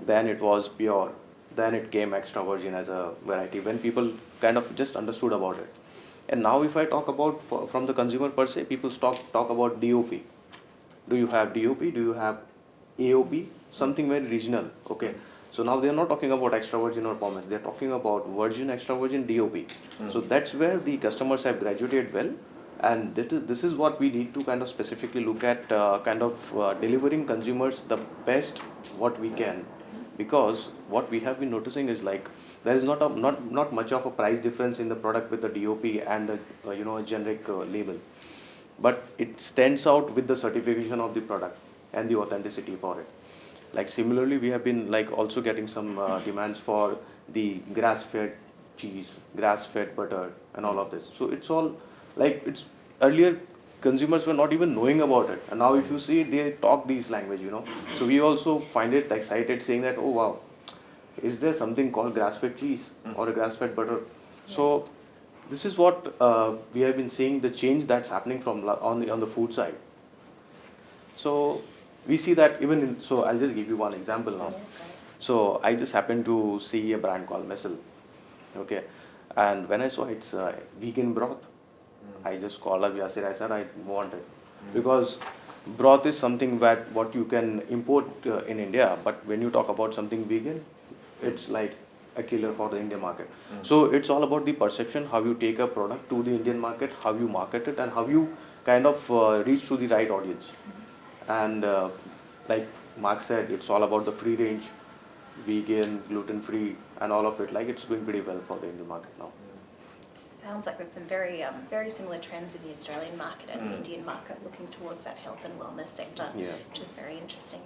Then it was pure. Then it came extra virgin as a variety when people kind of just understood about it. And now if I talk about from the consumer per se, people talk about DOP. Do you have DOP? Do you have AOP? Something very regional. Okay. So now they are not talking about extra virgin or pomace. They are talking about virgin, extra virgin, DOP. So that's where the customers have graduated well. And this is what we need to kind of specifically look at, delivering consumers the best what we can. Because what we have been noticing is, like, there is not much of a price difference in the product with the DOP and a generic label, but it stands out with the certification of the product and the authenticity for it. Like similarly, we have been like also getting some demands for the grass-fed cheese, grass-fed butter, and all of this. So it's all like it's earlier consumers were not even knowing about it, and now if you see, they talk these language, you know. So we also find it excited saying that, oh wow, is there something called grass-fed cheese or a grass-fed butter? So this is what we have been seeing, the change that's happening from on the food side. So we see that even in, so I'll just give you one example now. So I just happened to see a brand called Messel, okay, and when I saw it's vegan broth, I just called up Yasir. I said I want it because broth is something that what you can import in India, but when you talk about something vegan, it's like a killer for the Indian market. So it's all about the perception, how you take a product to the Indian market, how you market it, and how you kind of reach to the right audience. And like Mark said, it's all about the free range, vegan, gluten-free, and all of it. Like it's doing pretty well for the Indian market now. Sounds like there's some very similar trends in the Australian market and the Indian market looking towards that health and wellness sector, which is very interesting.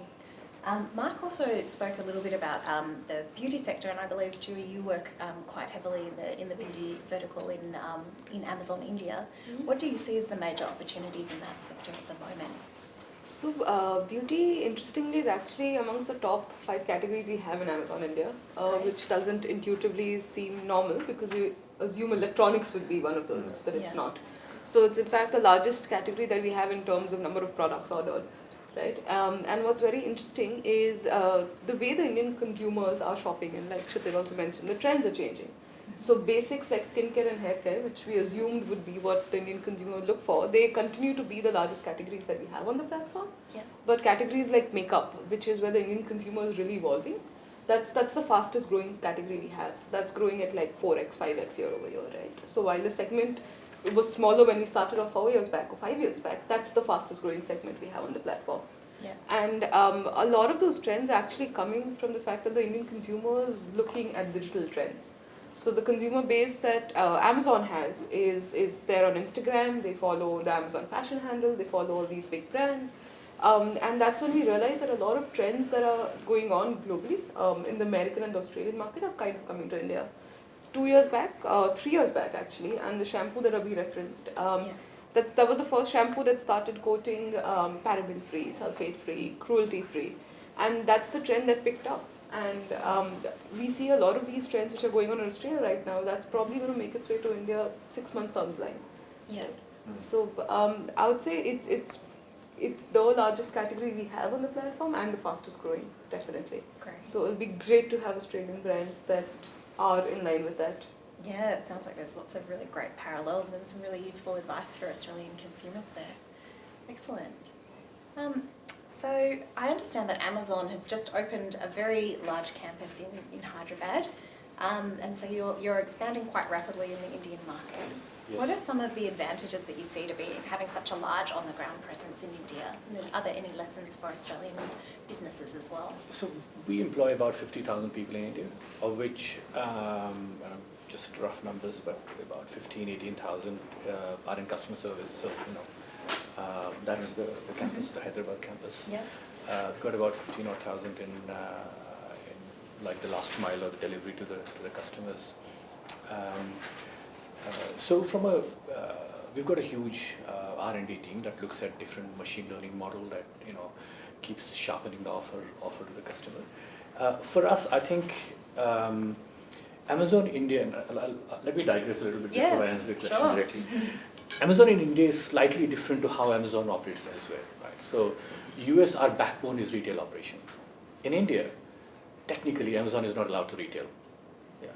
Mark also spoke a little bit about the beauty sector, and I believe, Dewey, you work quite heavily in the beauty vertical in Amazon India. What do you see as the major opportunities in that sector at the moment? So beauty, interestingly, is actually amongst the top 5 categories we have in Amazon India, which doesn't intuitively seem normal because we assume electronics would be one of those, but it's not. So it's in fact the largest category that we have in terms of number of products ordered, right? And what's very interesting is the way the Indian consumers are shopping, and like Kshatir also mentioned, the trends are changing. So basics like skincare and hair care, which we assumed would be what the Indian consumer would look for, they continue to be the largest categories that we have on the platform. But categories like makeup, which is where the Indian consumer is really evolving, that's the fastest growing category we have. So that's growing at like 4x, 5x year over year, right? So while the segment was smaller when we started off 4 years back or 5 years back, that's the fastest growing segment we have on the platform. And a lot of those trends are actually coming from the fact that the Indian consumer is looking at digital trends. So the consumer base that Amazon has is there on Instagram. They follow the Amazon fashion handle. They follow all these big brands. And that's when we realized that a lot of trends that are going on globally in the American and the Australian market are kind of coming to India. 3 years back actually, and the shampoo that Abhi referenced, that was the first shampoo that started quoting paraben-free, sulfate-free, cruelty-free. And that's the trend that picked up. And we see a lot of these trends which are going on in Australia right now, that's probably going to make its way to India 6 months down the line. So I would say it's the largest category we have on the platform and the fastest growing, definitely. So it'll be great to have Australian brands that are in line with that. Yeah, it sounds like there's lots of really great parallels and some really useful advice for Australian consumers there. Excellent. So I understand that Amazon has just opened a very large campus in Hyderabad, and so you're expanding quite rapidly in the Indian market. What are some of the advantages that you see to be having such a large on-the-ground presence in India? And are there any lessons for Australian businesses as well? So we employ about 50,000 people in India, of which, just rough numbers, but about 18,000 are in customer service. So, that's the campus, the Hyderabad campus. Got about 15,000 in like the last mile or the delivery to the customers. So from we've got a huge R&D team that looks at different machine learning model that keeps sharpening the offer to the customer. For us, I think Amazon India, and let me digress a little bit before I answer the question directly. Amazon in India is slightly different to how Amazon operates elsewhere, right? So, US, our backbone is retail operation. In India, technically, Amazon is not allowed to retail. Yeah.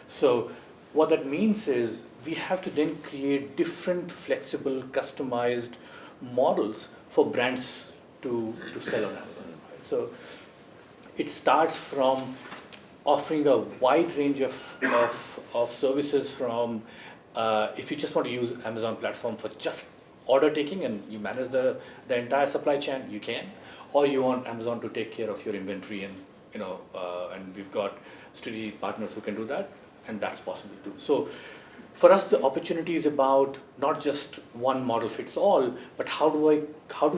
So, what that means is we have to then create different, flexible, customized models for brands to sell on Amazon. Right? So, it starts from offering a wide range of services from if you just want to use Amazon platform for just order taking and you manage the entire supply chain, you can. Or you want Amazon to take care of your inventory and and we've got strategic partners who can do that, and that's possible too. So for us, the opportunity is about not just one model fits all, but how do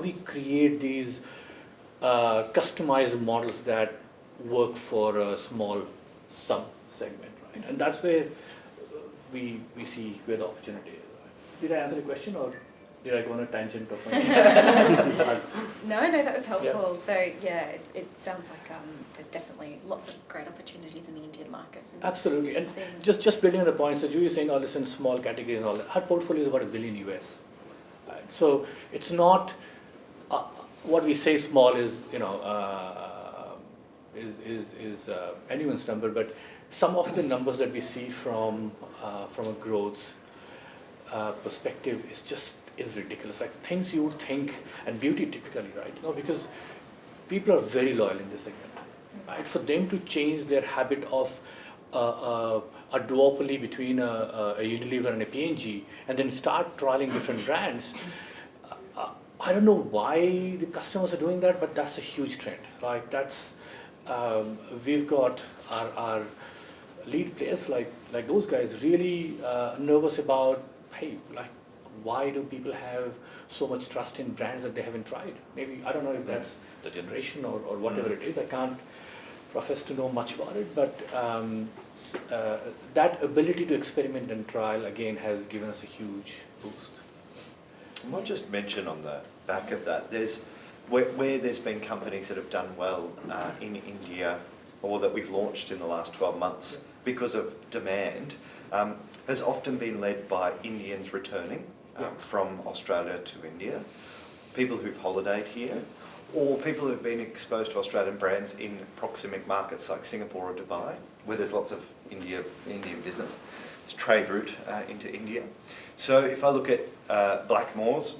we create these customized models that work for a small sub-segment, right? And that's where we see where the opportunity is. Right? Did I answer the question, or did I go on a tangent of my No, that was helpful. Yeah. So yeah, it sounds like there's definitely lots of great opportunities in the Indian market. Absolutely, and just building on the point, so Julie is saying all this in small categories and all that. Our portfolio is about $1 billion US. Right? So it's not what we say small is is anyone's number, but some of the numbers that we see from a growth perspective is ridiculous. Like things you would think, and beauty typically, right? Because people are very loyal in this segment, right? For them to change their habit of a duopoly between a Unilever and a P&G, and then start trialing different brands. I don't know why the customers are doing that, but that's a huge trend. Like that's we've got our lead players like those guys really nervous about, hey, like why do people have so much trust in brands that they haven't tried? Maybe, I don't know if that's the generation or whatever it is. I can't profess to know much about it, but that ability to experiment and trial again has given us a huge boost. I might just mention on the back of that, there's where there's been companies that have done well in India or that we've launched in the last 12 months because of demand, has often been led by Indians returning from Australia to India, people who've holidayed here, or people who've been exposed to Australian brands in proximic markets like Singapore or Dubai, where there's lots of Indian business. It's a trade route into India. So if I look at Blackmores,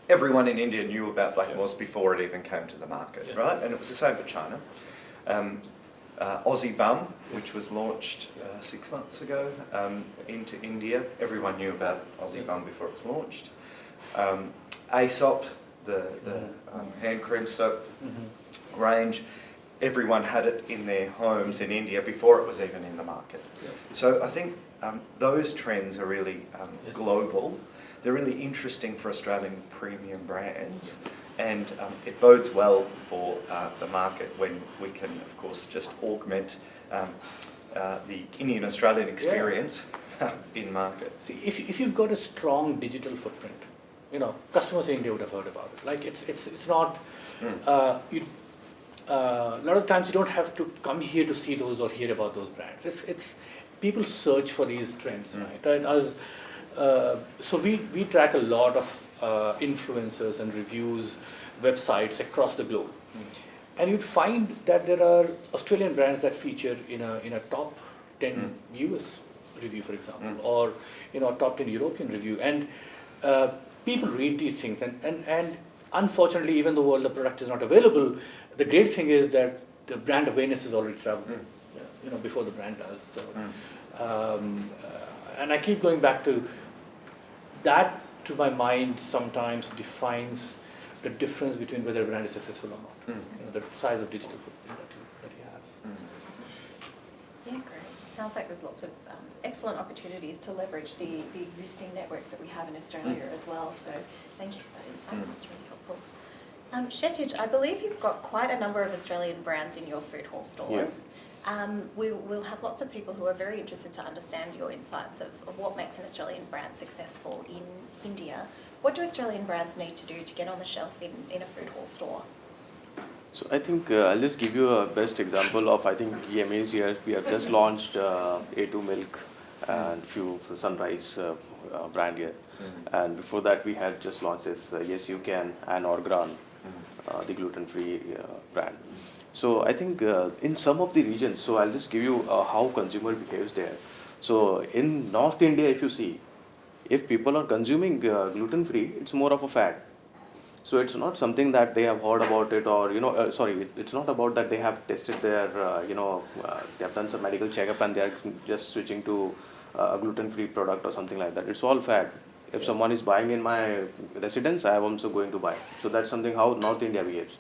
everyone in India knew about Blackmores before it even came to the market, right? And it was the same for China. Aussie Bum, which was launched 6 months ago into India. Everyone knew about Aussie Bum before it was launched. Aesop, the hand cream soap range, everyone had it in their homes in India before it was even in the market. So I think those trends are really global. They're really interesting for Australian premium brands, and it bodes well for the market when we can, of course, just augment the Indian-Australian experience in market. See, if you've got a strong digital footprint, customers in India would have heard about it. Like it's not, a lot of times you don't have to come here to see those or hear about those brands. It's people search for these trends, right? So we track a lot of influencers and reviews, websites across the globe, and you'd find that there are Australian brands that feature in a top 10 US review, for example, or a top 10 European review, and people read these things, and unfortunately, even though the product is not available, the great thing is that the brand awareness is already traveled, before the brand does. So, and I keep going back to that. To my mind, sometimes defines the difference between whether a brand is successful or not. The size of digital footprint that you have. Yeah, great. Sounds like there's lots of excellent opportunities to leverage the existing networks that we have in Australia as well. So thank you for that insight. That's really helpful. Kshitij, I believe you've got quite a number of Australian brands in your food hall stores. We will have lots of people who are very interested to understand your insights of what makes an Australian brand successful in India. What do Australian brands need to do to get on the shelf in a food hall store? So I think I'll just give you a best example of, I think EMA's here. We have just launched A2 Milk and few Sunrise brand here. And before that we had just launched this Yes You Can and Orgran, the gluten-free brand. So I think in some of the regions, so I'll just give you how consumer behaves there. So in North India, if you see, if people are consuming gluten-free, it's more of a fad. So it's not something that they have heard about it, or it's not about that they have tested their, they have done some medical checkup and they are just switching to a gluten-free product or something like that. It's all fad. If someone is buying in my residence, I am also going to buy. So that's something how North India behaves.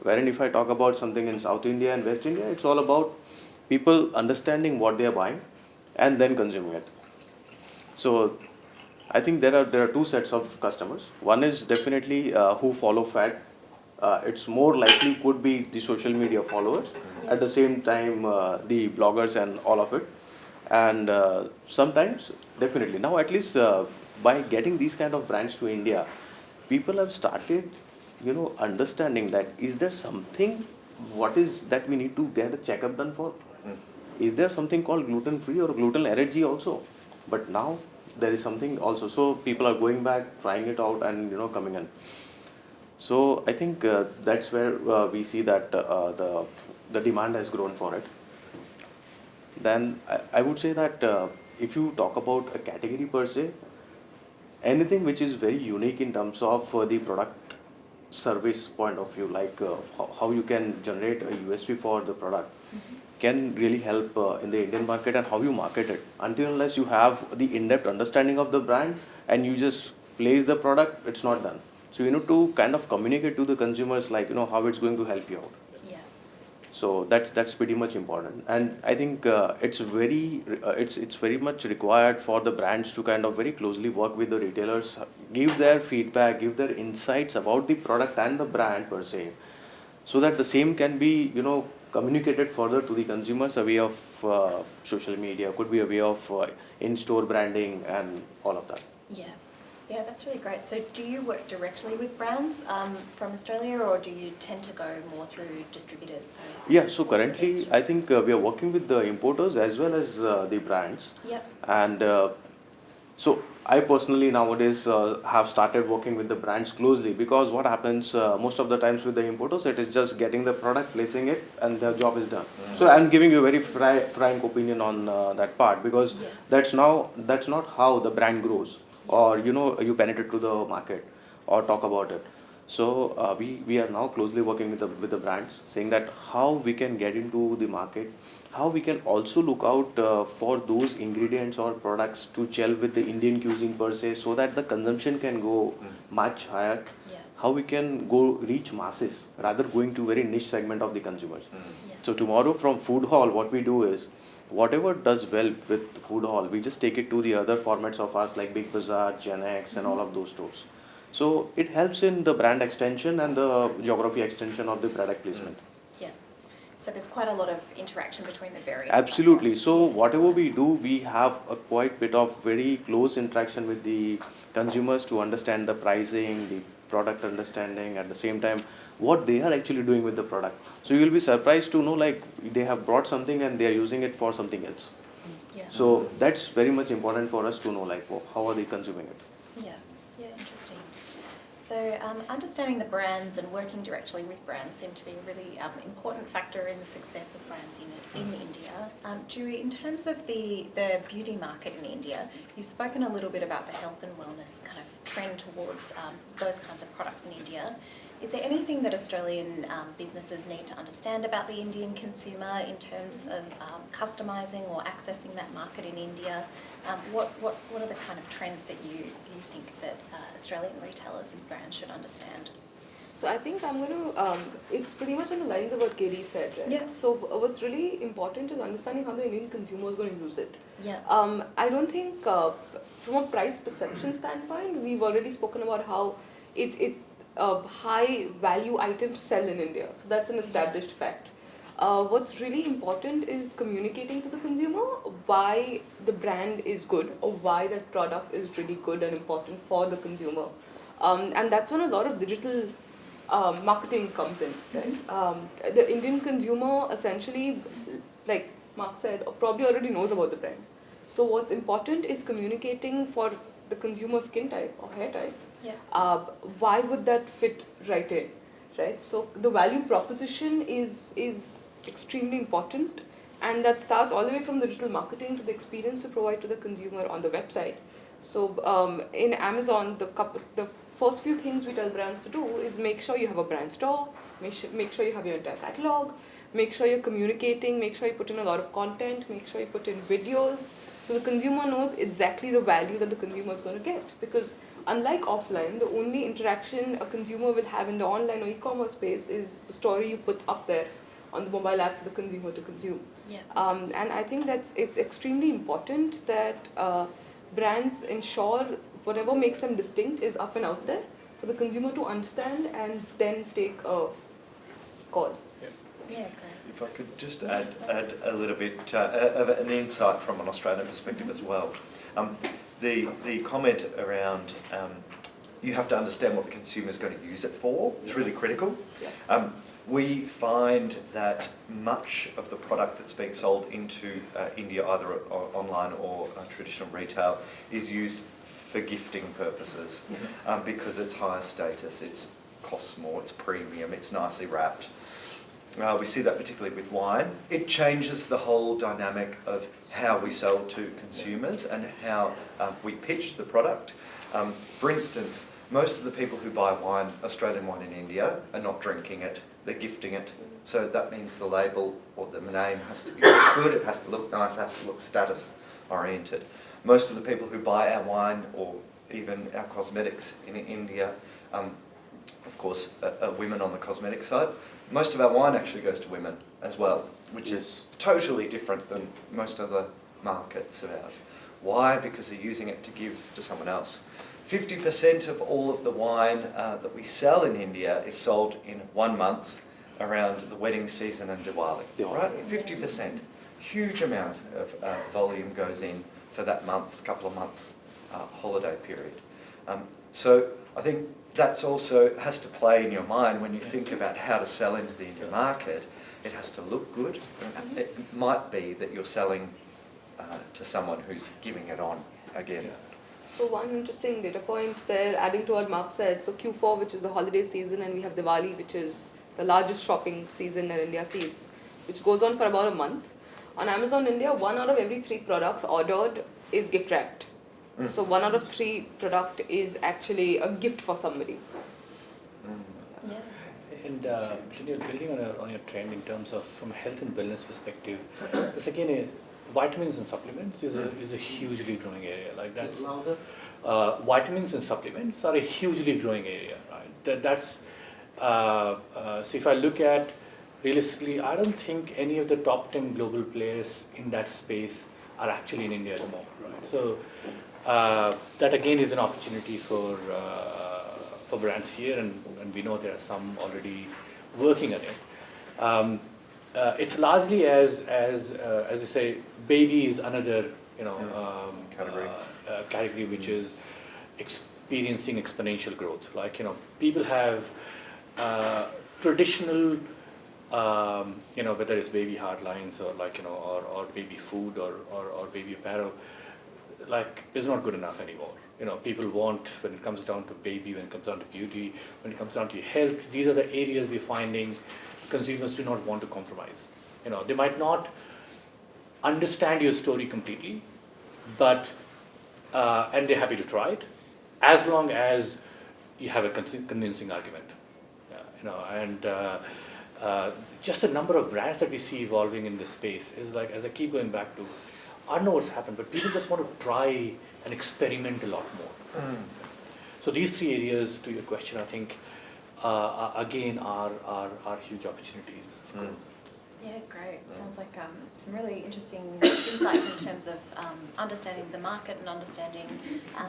Wherein if I talk about something in South India and West India, it's all about people understanding what they are buying and then consuming it. So I think there are two sets of customers. One is definitely who follow fad. It's more likely could be the social media followers. At the same time, the bloggers and all of it. And sometimes, definitely. Now, at least by getting these kind of brands to India, people have started, understanding that is there something, what is that we need to get a checkup done for? Is there something called gluten-free or gluten allergy also? But now there is something also. So people are going back, trying it out, and coming in. So I think that's where we see that the demand has grown for it. Then I would say that if you talk about a category per se, anything which is very unique in terms of the product service point of view, like how you can generate a USP for the product, can really help in the Indian market, and how you market it. Until unless you have the in-depth understanding of the brand and you just place the product, it's not done. So you need to kind of communicate to the consumers, like how it's going to help you out. Yeah. So that's pretty much important, and I think it's very much required for the brands to kind of very closely work with the retailers, give their feedback, give their insights about the product and the brand per se, so that the same can be communicated further to the consumers a way of social media, could be a way of in-store branding and all of that. Yeah. Yeah, that's really great. So do you work directly with brands from Australia, or do you tend to go more through distributors? So Yeah, so currently I think we are working with the importers as well as the brands. Yep. And so I personally nowadays have started working with the brands closely, because what happens most of the times with the importers, it is just getting the product, placing it, and the job is done. So I'm giving you a very frank opinion on that part, because that's not how the brand grows, or you penetrate to the market or talk about it. So we are now closely working with the brands, saying that how we can get into the market, how we can also look out for those ingredients or products to gel with the Indian cuisine per se, so that the consumption can go much higher. Yeah. How we can go reach masses rather going to very niche segment of the consumers. Yeah. So tomorrow from food hall, what we do is, whatever does well with food hall, we just take it to the other formats of ours, like Big Bazaar, Gen X, and all of those stores. So it helps in the brand extension and the geography extension of the product placement. Yeah. So there's quite a lot of interaction between the various Absolutely. platforms. So whatever we do, we have a quite bit of very close interaction with the consumers to understand the pricing, the product understanding, at the same time what they are actually doing with the product. So you'll be surprised to know, like, they have brought something and they are using it for something else. Yeah. So that's very much important for us to know, like, how are they consuming it. Yeah. Yeah, interesting. So understanding the brands and working directly with brands seem to be a really important factor in the success of brands in India. Jury, in terms of the beauty market in India, you've spoken a little bit about the health and wellness kind of trend towards those kinds of products in India. Is there anything that Australian businesses need to understand about the Indian consumer in terms of customising or accessing that market in India? What are the kind of trends that you think that Australian retailers and brands should understand? So I think I'm going to, it's pretty much on the lines of what Katie said, right? Yeah. So what's really important is understanding how the Indian consumer is going to use it. Yeah. I don't think from a price perception standpoint, we've already spoken about how it's high value items sell in India. So that's an established fact. What's really important is communicating to the consumer why the brand is good, or why that product is really good and important for the consumer. And that's when a lot of digital marketing comes in, right? The Indian consumer essentially, like Mark said, probably already knows about the brand. So what's important is communicating for the consumer skin type or hair type. Yeah. Why would that fit right in, right? So the value proposition is extremely important, and that starts all the way from the digital marketing to the experience you provide to the consumer on the website. So in Amazon, the first few things we tell brands to do is make sure you have a brand store, make sure you have your entire catalog, make sure you're communicating, make sure you put in a lot of content, make sure you put in videos, so the consumer knows exactly the value that the consumer is going to get. Because unlike offline, the only interaction a consumer will have in the online or e-commerce space is the story you put up there on the mobile app for the consumer to consume. Yeah. And I think it's extremely important that brands ensure whatever makes them distinct is up and out there for the consumer to understand and then take a call. Yeah, great. If I could just add a little bit of an insight from an Australian perspective as well. The comment around you have to understand what the consumer is going to use it for is really critical. Yes. We find that much of the product that's being sold into India, either online or traditional retail, is used for gifting purposes because it's higher status, it costs more, it's premium, it's nicely wrapped. We see that particularly with wine. It changes the whole dynamic of how we sell to consumers and how we pitch the product. For instance, most of the people who buy wine, Australian wine in India, are not drinking it, they're gifting it. So that means the label or the name has to be good, it has to look nice, it has to look status oriented. Most of the people who buy our wine or even our cosmetics in India, of course, are women on the cosmetic side. Most of our wine actually goes to women as well, which is totally different than most other markets of ours. Why? Because they're using it to give to someone else. 50% of all of the wine that we sell in India is sold in 1 month around the wedding season and Diwali, right? 50%. Huge amount of volume goes in for that month, couple of months holiday period. So I think that's also has to play in your mind when you think about how to sell into the Indian market. It has to look good. It might be that you're selling to someone who's giving it on again. So one interesting data point there, adding to what Mark said, so Q4, which is the holiday season, and we have Diwali, which is the largest shopping season that India sees, which goes on for about a month. On Amazon India, 1 out of every 3 products ordered is gift wrapped. So 1 out of 3 product is actually a gift for somebody. Yeah. And building on your trend in terms of from a health and wellness perspective, this again, vitamins and supplements is a hugely growing area. Like that's vitamins and supplements are a hugely growing area, right? That's so if I look at realistically, I don't think any of the top 10 global players in that space are actually in India at the moment, right? So that again is an opportunity for brands here, and we know there are some already working on it. It's largely as you say, baby is another category which is experiencing exponential growth. Like people have traditional whether it's baby hardlines or or baby food or baby apparel, like is not good enough anymore. People want, when it comes down to baby, when it comes down to beauty, when it comes down to health, these are the areas we're finding consumers do not want to compromise. They might not understand your story completely, but and they're happy to try it, as long as you have a convincing argument. Just the number of brands that we see evolving in this space is like, as I keep going back to, I don't know what's happened, but people just want to try and experiment a lot more. So these 3 areas, to your question, I think, again, are huge opportunities for growth. Yeah, great. Sounds like some really interesting insights in terms of understanding the market and understanding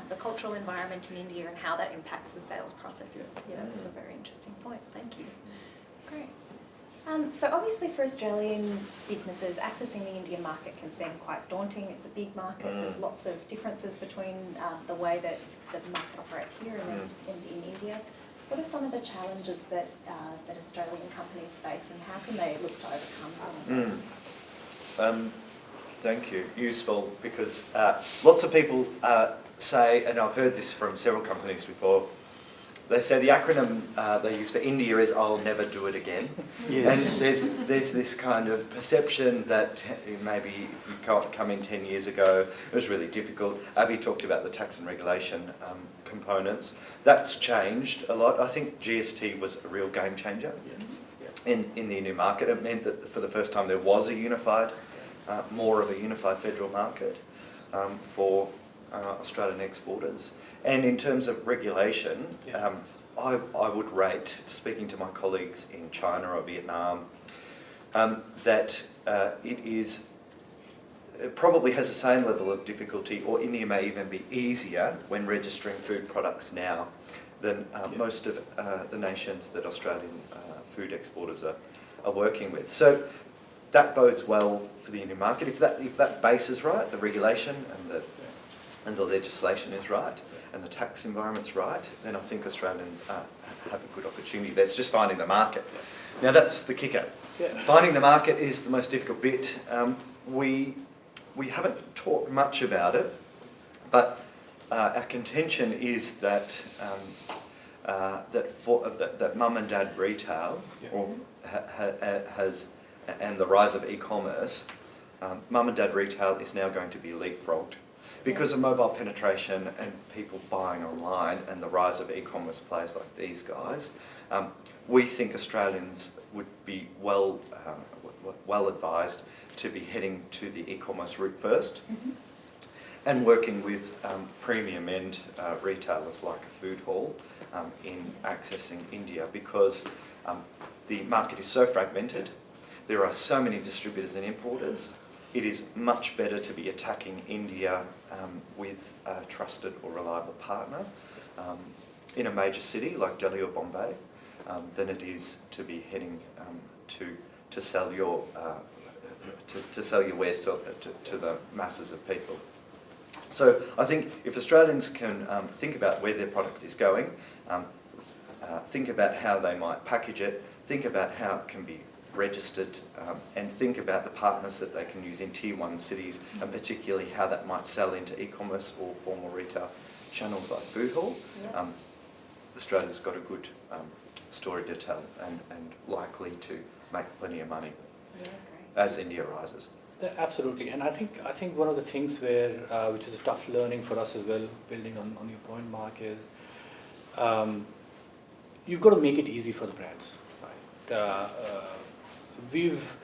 the cultural environment in India and how that impacts the sales processes. Yeah, that's a very interesting point. Thank you. Great. So obviously for Australian businesses, accessing the Indian market can seem quite daunting. It's a big market. There's lots of differences between the way that the market operates here and in India. What are some of the challenges that that Australian companies face, and how can they look to overcome some of those? Thank you. Useful, because lots of people say, and I've heard this from several companies before, they say the acronym they use for India is "I'll never do it again." Yes. And there's this kind of perception that maybe if you come in 10 years ago, it was really difficult. Abby talked about the tax and regulation components. That's changed a lot. I think GST was a real game changer in the Indian market. It meant that for the first time there was a unified, more of a unified federal market for Australian exporters. And in terms of regulation, I would rate, speaking to my colleagues in China or Vietnam, that it probably has the same level of difficulty, or India may even be easier when registering food products now than most of the nations that Australian food exporters are working with. So that bodes well for the Indian market. If that base is right, the regulation and the legislation is right, and the tax environment's right, then I think Australians have a good opportunity. That's just finding the market. Now that's the kicker. Finding the market is the most difficult bit. We haven't talked much about it, but our contention is that that mum and dad retail has, and the rise of e-commerce, mum and dad retail is now going to be leapfrogged. Because of mobile penetration and people buying online and the rise of e-commerce players like these guys, we think Australians would be well advised to be heading to the e-commerce route first, and working with premium end retailers like a food hall in accessing India, because the market is so fragmented. There are so many distributors and importers. It is much better to be attacking India with a trusted or reliable partner in a major city like Delhi or Bombay than it is to be heading to sell your wares to the masses of people. So I think if Australians can think about where their product is going, think about how they might package it, think about how it can be registered, and think about the partners that they can use in tier 1 cities, and particularly how that might sell into e-commerce or formal retail channels like food hall. Australia's got a good story to tell, and likely to make plenty of money as India rises. Yeah, absolutely, and I think one of the things where which is a tough learning for us as well, building on your point, Mark, is you've got to make it easy for the brands. Right? We've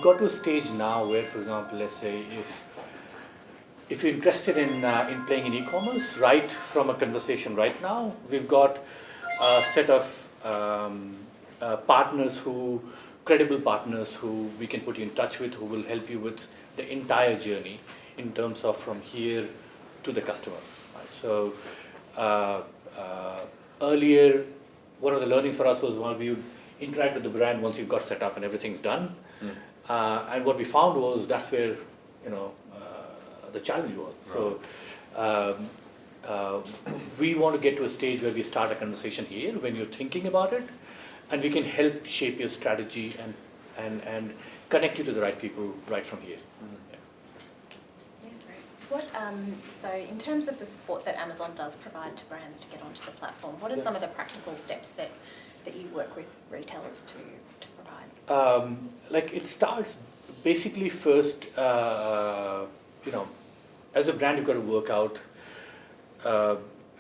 got to a stage now where, for example, let's say if you're interested in playing in e-commerce, right from a conversation right now, we've got a set of credible partners who we can put you in touch with, who will help you with the entire journey in terms of from here to the customer. Right? So earlier, one of the learnings for us was when we would interact with the brand once you've got set up and everything's done. And what we found was that's where the challenge was. Right. So we want to get to a stage where we start a conversation here when you're thinking about it, and we can help shape your strategy and connect you to the right people right from here. So in terms of the support that Amazon does provide to brands to get onto the platform, what are some of the practical steps that you work with retailers to provide? Like it starts basically first, as a brand you've got to work out,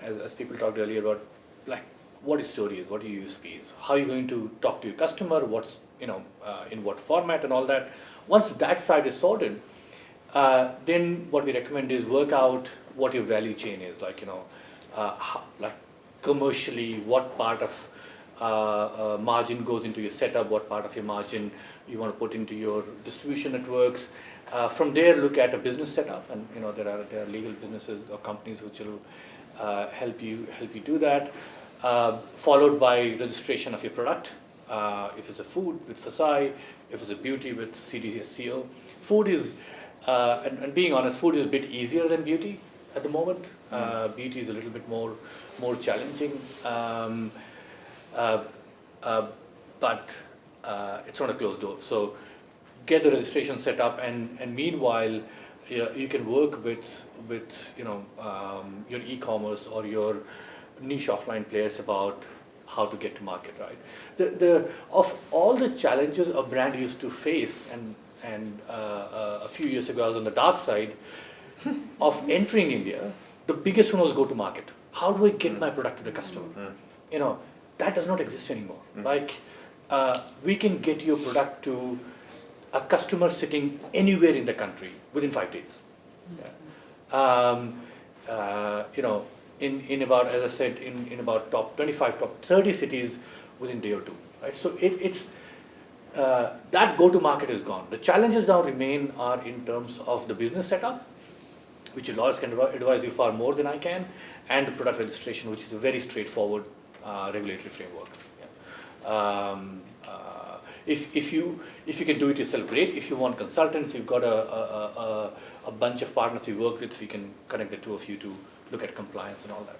as people talked earlier about, like what your story is, what are your USPs, how are you going to talk to your customer, what's, in what format and all that. Once that side is sorted, then what we recommend is work out what your value chain is, like, like commercially, what part of margin goes into your setup, what part of your margin you want to put into your distribution networks. From there, look at a business setup, and there are legal businesses or companies which will help you do that. Followed by registration of your product. If it's a food with FSI, if it's a beauty with CDSCO. Food is, and being honest, food is a bit easier than beauty at the moment. Beauty is a little bit more challenging. but it's not a closed door. So get the registration set up, and meanwhile, you can work with your e-commerce or your niche offline players about how to get to market, right? Of all the challenges a brand used to face, and a few years ago I was on the dark side of entering India, the biggest one was go to market. How do I get my product to the customer? That does not exist anymore. Like, we can get your product to a customer sitting anywhere in the country within 5 days. In about, as I said, in about top 25, top 30 cities within a day or two, right? So it's that go-to-market is gone. The challenges now remain are in terms of the business setup, which lawyers can advise you far more than I can, and the product registration, which is a very straightforward regulatory framework. If you can do it yourself, great. If you want consultants, we've got a bunch of partners we work with. We can connect the two of you to look at compliance and all that.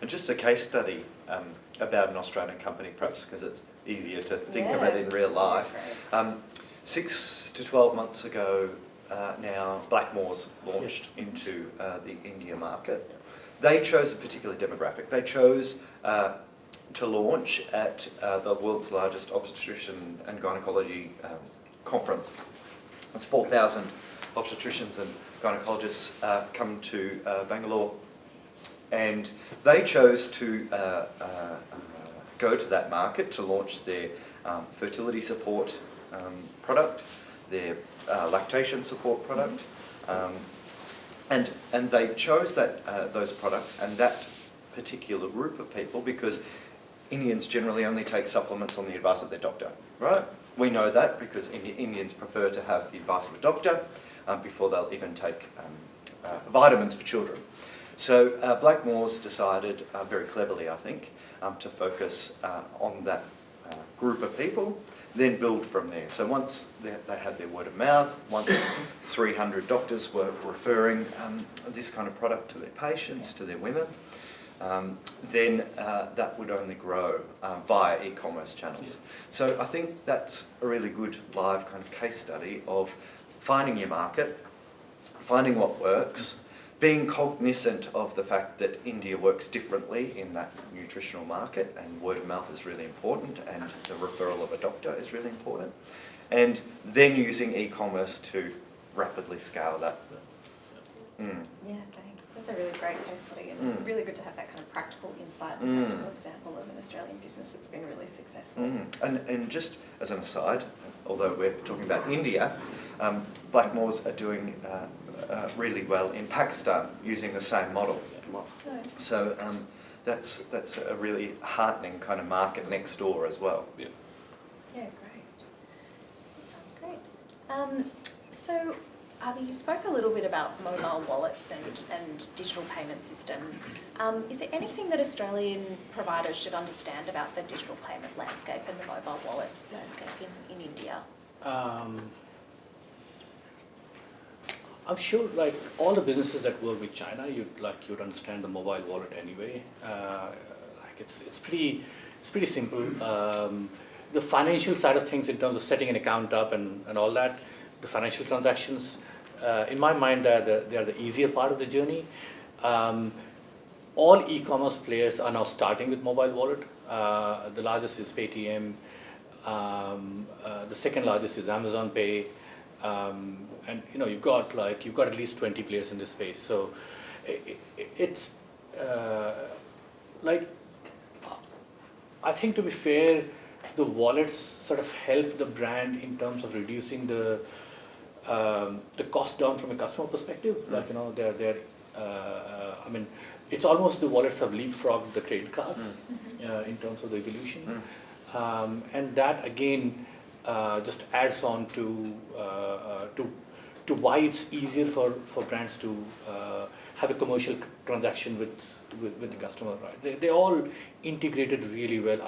And just a case study about an Australian company, perhaps because it's easier to think of it in real life. 6 to 12 months ago now, Blackmores launched into the India market. They chose a particular demographic. They chose to launch at the world's largest obstetrician and gynecology conference. It's 4,000 obstetricians and gynecologists come to Bangalore, and they chose to go to that market to launch their fertility support product, their lactation support product, and they chose those products and that particular group of people because Indians generally only take supplements on the advice of their doctor, right? We know that because Indians prefer to have the advice of a doctor before they'll even take vitamins for children. So Blackmores decided, very cleverly I think, to focus on that group of people, then build from there. So once they had their word of mouth, once 300 doctors were referring this kind of product to their patients, to their women, then that would only grow via e-commerce channels. So I think that's a really good live kind of case study of finding your market, finding what works, being cognizant of the fact that India works differently in that nutritional market, and word of mouth is really important, and the referral of a doctor is really important, and then using e-commerce to rapidly scale that. Yeah, thanks. That's a really great case study, and really good to have that kind of practical insight and practical example of an Australian business that's been really successful. And just as an aside, although we're talking about India, Blackmores are doing really well in Pakistan using the same model. So that's a really heartening kind of market next door as well. Yeah, great. That sounds great. So, Avi, you spoke a little bit about mobile wallets and digital payment systems. Is there anything that Australian providers should understand about the digital payment landscape and the mobile wallet landscape in India? I'm sure, like all the businesses that work with China, you'd understand the mobile wallet anyway. It's pretty simple. The financial side of things, in terms of setting an account up and all that, the financial transactions, in my mind, they are the easier part of the journey. All e-commerce players are now starting with mobile wallet. The largest is Paytm. The second largest is Amazon Pay. And you've got at least 20 players in this space. So it's I think, to be fair, the wallets sort of help the brand in terms of reducing the cost down from a customer perspective. I mean, it's almost the wallets have leapfrogged the credit cards in terms of the evolution, and that again just adds on to why it's easier for brands to have a commercial transaction with the customer. Right? They all integrated really well.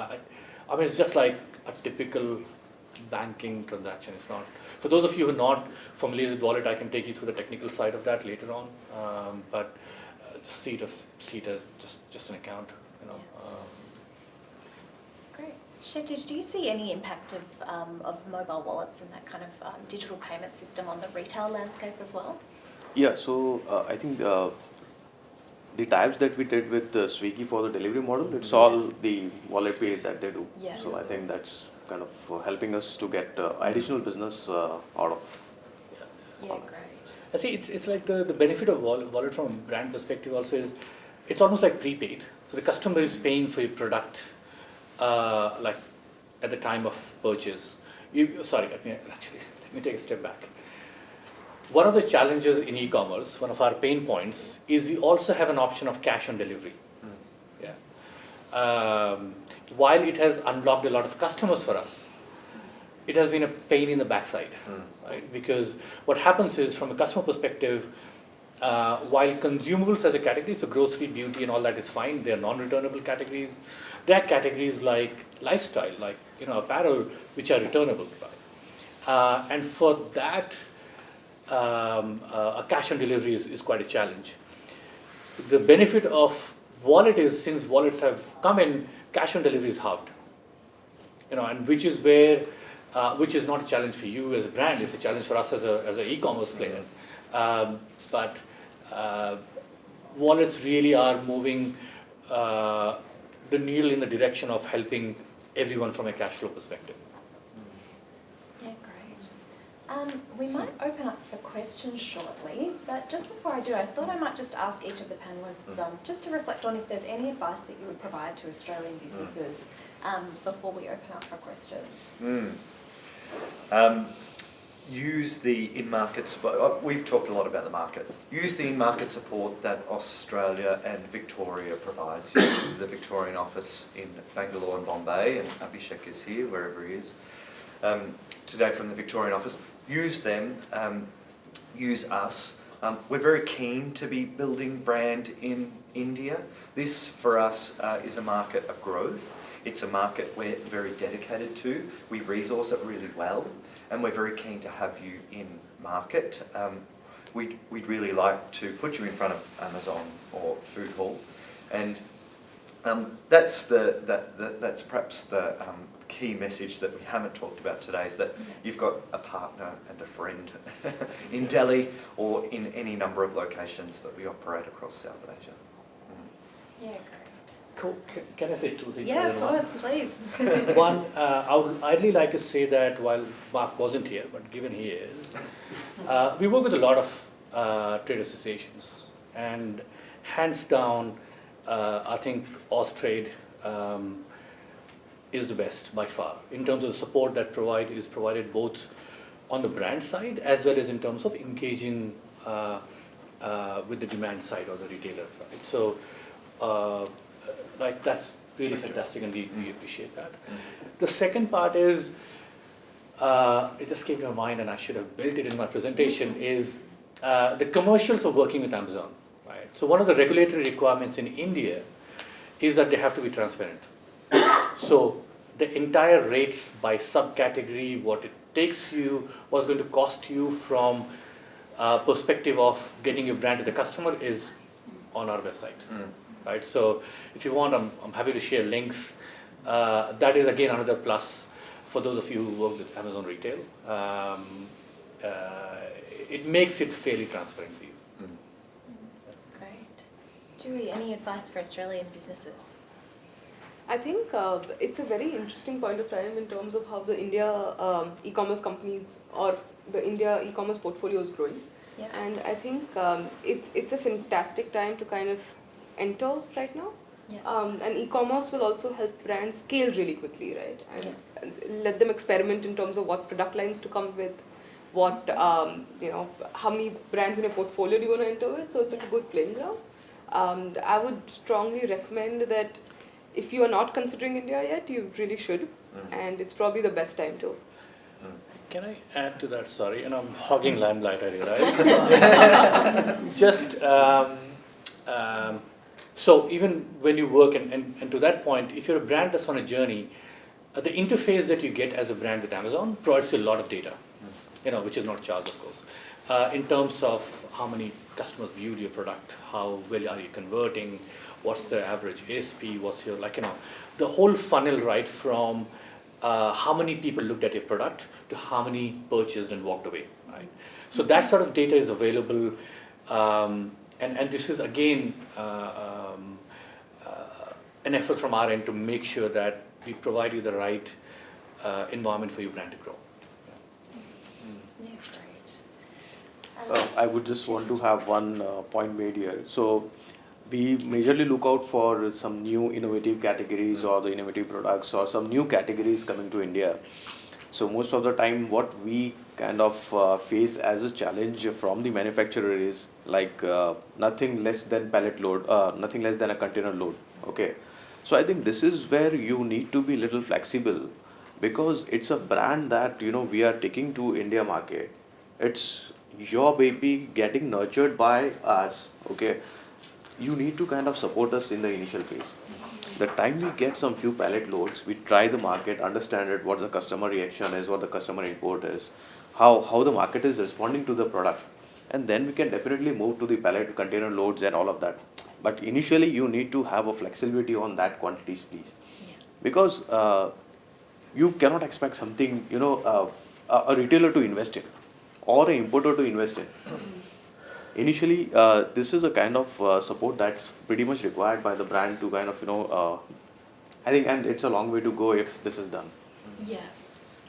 I mean, it's just like a typical banking transaction. It's not. For those of you who are not familiar with wallet, I can take you through the technical side of that later on. But see it as just an account. Kshitij, do you see any impact of mobile wallets and that kind of digital payment system on the retail landscape as well? Yeah, so I think the types that we did with Swiggy for the delivery model, it's all the wallet pay that they do. Yeah. So I think that's kind of helping us to get additional business out of. Yeah, great. I see it's like the benefit of wallet from a brand perspective also is it's almost like prepaid. So the customer is paying for your product like at the time of purchase. Let me take a step back. One of the challenges in e-commerce, one of our pain points, is we also have an option of cash on delivery. Yeah. While it has unlocked a lot of customers for us, it has been a pain in the backside, right? Because what happens is, from a customer perspective, while consumables as a category, so grocery, beauty, and all that is fine, they are non-returnable categories. There are categories like lifestyle, like apparel, which are returnable. Right? And for that, a cash on delivery is quite a challenge. The benefit of wallet is, since wallets have come in, cash on delivery is halved. And which is where, which is not a challenge for you as a brand, it's a challenge for us as an e-commerce player. But wallets really are moving the needle in the direction of helping everyone from a cash flow perspective. Yeah, great. We might open up for questions shortly, but just before I do, I thought I might just ask each of the panellists just to reflect on if there's any advice that you would provide to Australian businesses before we open up for questions. Use the in-market support. We've talked a lot about the market. Use the in-market support that Australia and Victoria provides. The Victorian office in Bangalore and Bombay, and Abhishek is here, wherever he is, today from the Victorian office. Use them, use us. We're very keen to be building brand in India. This, for us, is a market of growth. It's a market we're very dedicated to. We resource it really well, and we're very keen to have you in market. We'd really like to put you in front of Amazon or Food Hall, and that's perhaps the key message that we haven't talked about today, is that you've got a partner and a friend in Delhi or in any number of locations that we operate across South Asia. Yeah, great. Cool. Can I say two things? Yeah, of course, please. One, I would ideally like to say that while Mark wasn't here, but given he is, we work with a lot of trade associations, and hands down, I think Austrade is the best by far in terms of the support that is provided both on the brand side as well as in terms of engaging with the demand side or the retailers. Right? So, that's really fantastic, and we appreciate that. The second part is, it just came to my mind, and I should have built it in my presentation, is the commercials of working with Amazon. Right? So one of the regulatory requirements in India is that they have to be transparent. So the entire rates by subcategory, what it takes you, what's going to cost you from perspective of getting your brand to the customer is on our website. Right? So if you want, I'm happy to share links. That is again another plus for those of you who work with Amazon retail. It makes it fairly transparent for you. Great. Julie, any advice for Australian businesses? I think it's a very interesting point of time in terms of how the India e-commerce companies or the India e-commerce portfolio is growing. Yeah. And I think it's a fantastic time to kind of enter right now. Yeah. And e-commerce will also help brands scale really quickly, right? And let them experiment in terms of what product lines to come with, what how many brands in a portfolio do you want to enter with. So it's like a good playing ground. I would strongly recommend that if you are not considering India yet, you really should, and it's probably the best time to. Can I add to that? Sorry, and I'm hogging limelight, I realize. Just so even when you work, and to that point, if you're a brand that's on a journey, the interface that you get as a brand with Amazon provides you a lot of data, which is not charged, of course. in terms of how many customers viewed your product, how well are you converting, what's the average ASP, what's your, the whole funnel, right from how many people looked at your product to how many purchased and walked away, right? So that sort of data is available, and this is again an effort from our end to make sure that we provide you the right environment for your brand to grow. Yeah, great. I would just want to have one point made here. So we majorly look out for some new innovative categories or the innovative products or some new categories coming to India. So most of the time what we kind of face as a challenge from the manufacturer is like nothing less than pallet load, nothing less than a container load. Okay. So I think this is where you need to be little flexible, because it's a brand that we are taking to India market. It's your baby getting nurtured by us. Okay. You need to kind of support us in the initial phase. The time we get some few pallet loads, we try the market, understand it, what the customer reaction is, what the customer input is, how the market is responding to the product. And then we can definitely move to the pallet container loads and all of that. But initially you need to have a flexibility on that quantities, please. Yeah. Because you cannot expect something, a retailer to invest in or an importer to invest in. Initially, this is a kind of support that's pretty much required by the brand to kind of, I think, and it's a long way to go if this is done. Yeah.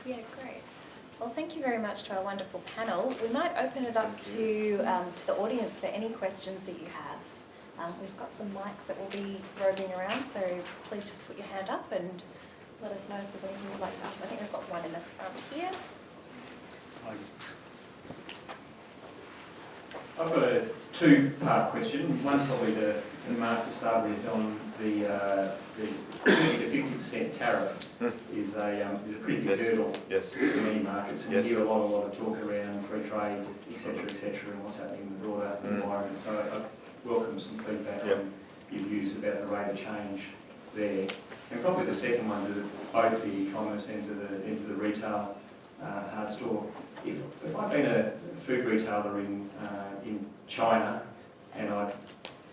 Yeah, great. Well, thank you very much to our wonderful panel. We might open it up to the audience for any questions that you have. We've got some mics that will be roving around, so please just put your hand up and let us know if there's anything you'd like to ask. I think we've got one in the front here. I've got a two-part question. One's probably to Mark to start with on the 20 to 50% tariff is a pretty big hurdle in many markets. And we hear a lot of talk around free trade, etc., and what's happening in the broader environment. So I welcome some feedback on your views about the rate of change there. And probably the second one to both the e-commerce and into the retail hard store. If I've been a food retailer in China and I've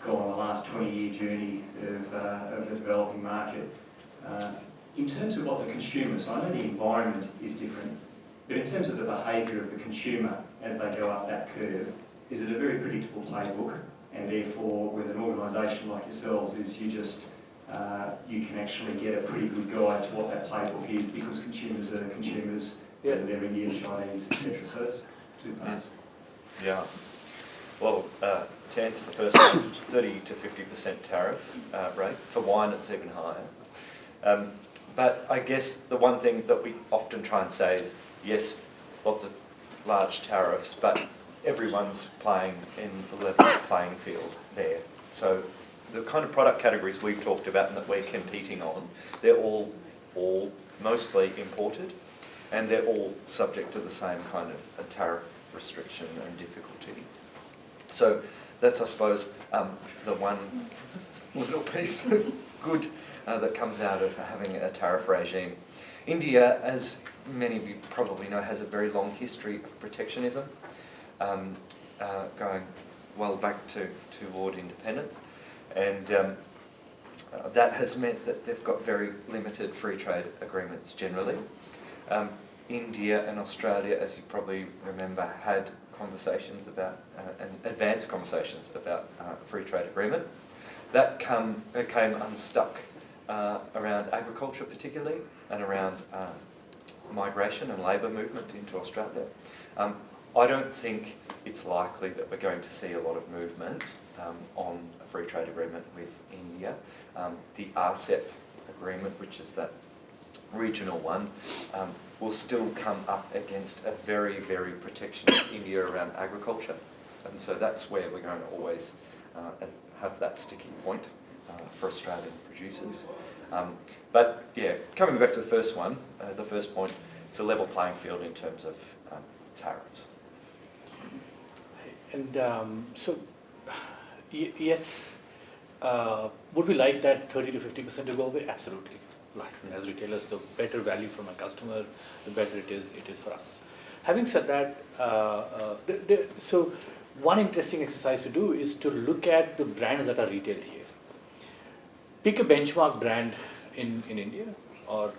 gone on the last 20-year journey of a developing market, in terms of what the consumer, so I know the environment is different, but in terms of the behaviour of the consumer as they go up that curve, is it a very predictable playbook? And therefore, with an organisation like yourselves, is you can actually get a pretty good guide to what that playbook is, because consumers are consumers. Yeah. They're Indian, Chinese, etc. So it's two parts. Yeah. Well, to answer the first one, 30 to 50% tariff rate. For wine, it's even higher. But I guess the one thing that we often try and say is, yes, lots of large tariffs, but everyone's playing in a level playing field there. So the kind of product categories we've talked about and that we're competing on, they're all mostly imported. And they're all subject to the same kind of a tariff restriction and difficulty. So that's, I suppose, the one little piece of good that comes out of having a tariff regime. India, as many of you probably know, has a very long history of protectionism, going well back toward independence. And that has meant that they've got very limited free trade agreements generally. India and Australia, as you probably remember, had conversations about, advanced conversations about free trade agreement. That came unstuck around agriculture particularly, and around migration and labour movement into Australia. I don't think it's likely that we're going to see a lot of movement on a free trade agreement with India. The RCEP agreement, which is that regional one, will still come up against a very, very protectionist India around agriculture. And so that's where we're going to always have that sticking point for Australian producers. But yeah, coming back to the first one, the first point, it's a level playing field in terms of tariffs. And so, yes, would we like that 30 to 50% to go away? Absolutely. Right. As retailers, the better value from a customer, the better it is for us. Having said that, so one interesting exercise to do is to look at the brands that are retailed here. Pick a benchmark brand in India, or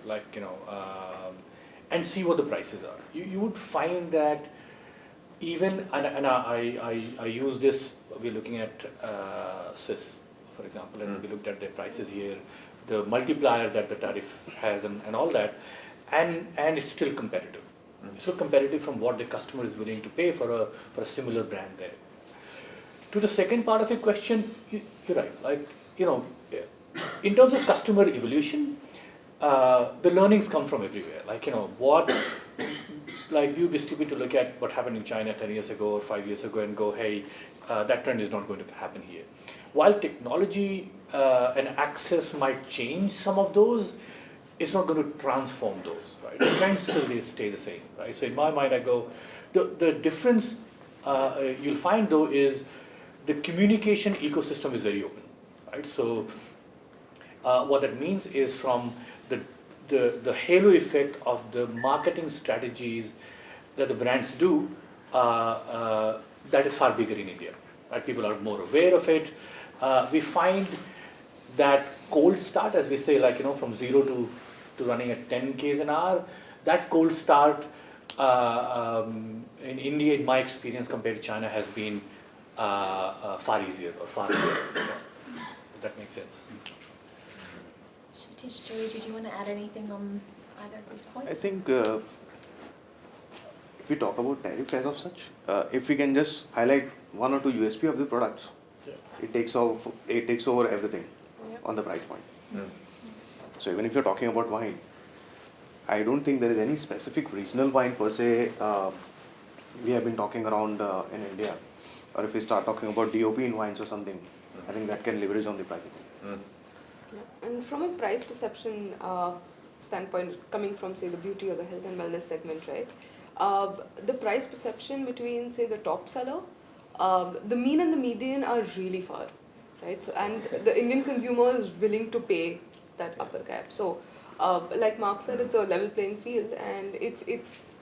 and see what the prices are. You would find that even, and I use this, we're looking at Swiss, for example, and we looked at their prices here, the multiplier that the tariff has and all that, and it's still competitive. It's still competitive from what the customer is willing to pay for a similar brand there. To the second part of your question, you're right. In terms of customer evolution, the learnings come from everywhere. We'd be stupid to look at what happened in China 10 years ago or 5 years ago and go, hey, that trend is not going to happen here. While technology and access might change some of those, it's not going to transform those, right? The trends still stay the same, right? So in my mind, I go, the difference you'll find though is the communication ecosystem is very open, right? So what that means is from the halo effect of the marketing strategies that the brands do, that is far bigger in India, right? People are more aware of it. We find that cold start, as we say, from 0 to running at 10 k's an hour, that cold start in India, in my experience, compared to China, has been far easier or far easier. If that makes sense. Kshitij, Joey, did you want to add anything on either of these points? I think if we talk about tariff as of such, if we can just highlight one or two USP of the products, it takes over everything on the price point. So even if you're talking about wine, I don't think there is any specific regional wine per se we have been talking around in India. Or if we start talking about DOP in wines or something, I think that can leverage on the pricing. And from a price perception standpoint, coming from, say, the beauty or the health and wellness segment, right? The price perception between, say, the top seller, the mean and the median are really far, right? So, and the Indian consumer is willing to pay that upper gap. So, like Mark said, it's a level playing field, and it's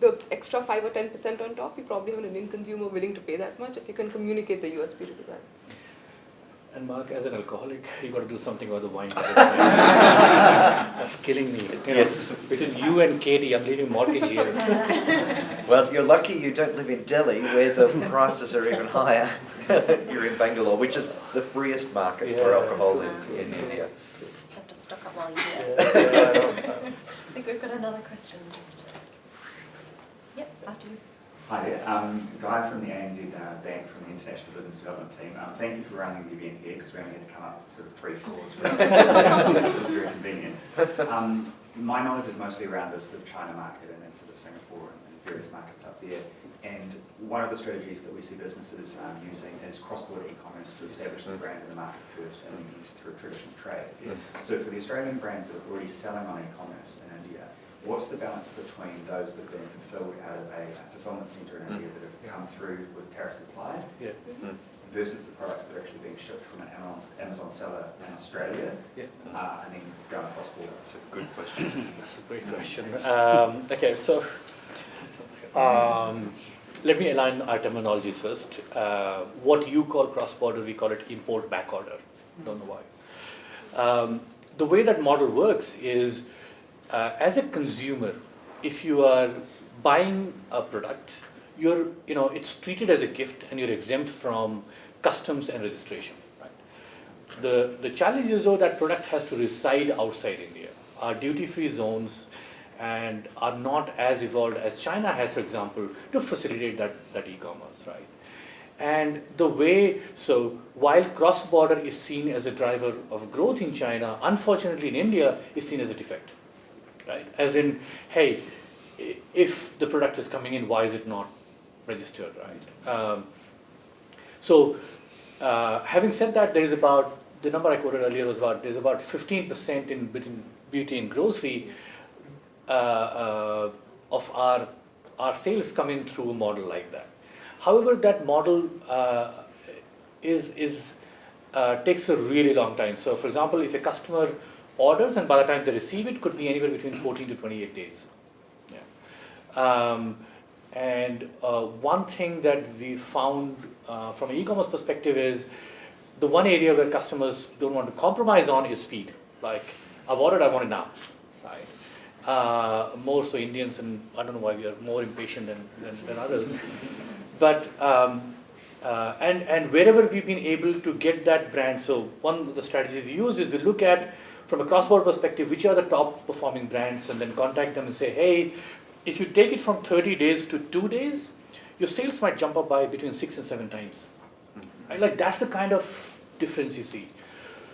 the extra 5 or 10% on top. You probably have an Indian consumer willing to pay that much if you can communicate the USP to do that. And Mark, as an alcoholic, you got to do something about the wine. That's killing me. Yes. Between you and Katie, I'm leaving mortgage here. Well, you're lucky you don't live in Delhi, where the prices are even higher. You're in Bangalore, which is the freest market for alcohol in India. Have to stock up while you're here. I think we've got another question. Yep, after you. Hi there, Guy from the ANZ Bank from the International Business Development Team. Thank you for running the event here, because we only had to come up sort of 3 floors for it. It was very convenient. My knowledge is mostly around the sort of China market and then sort of Singapore and various markets up there. And one of the strategies that we see businesses using is cross-border e-commerce to establish the brand in the market first and then enter through traditional trade. So for the Australian brands that are already selling on e-commerce in India, what's the balance between those that are being fulfilled out of a fulfillment centre in India that have come through with tariffs applied versus the products that are actually being shipped from an Amazon seller in Australia and then going cross-border? That's a good question. That's a great question. Okay, so let me align our terminologies first. What you call cross-border, we call it import backorder. Don't know why. The way that model works is, as a consumer, if you are buying a product, it's treated as a gift and you're exempt from customs and registration. Right? The challenge is though that product has to reside outside India. Our duty-free zones and are not as evolved as China has, for example, to facilitate that e-commerce, right? And the way, so while cross-border is seen as a driver of growth in China, unfortunately in India, it's seen as a defect. Right? As in, hey, if the product is coming in, why is it not registered, right? Having said that, there is about, the number I quoted earlier was about, there's about 15% in beauty and grocery of our sales come in through a model like that. However, that model takes a really long time. So for example, if a customer orders and by the time they receive it, could be anywhere between 14 to 28 days. And one thing that we found from an e-commerce perspective is the one area where customers don't want to compromise on is speed. Like, I've ordered, I want it now, right? More so Indians, and I don't know why we are more impatient than others. But, and wherever we've been able to get that brand, so one of the strategies we use is we look at, from a cross-border perspective, which are the top performing brands, and then contact them and say, hey, if you take it from 30 days to 2 days, your sales might jump up by between 6 and 7 times. Right? Like, that's the kind of difference you see.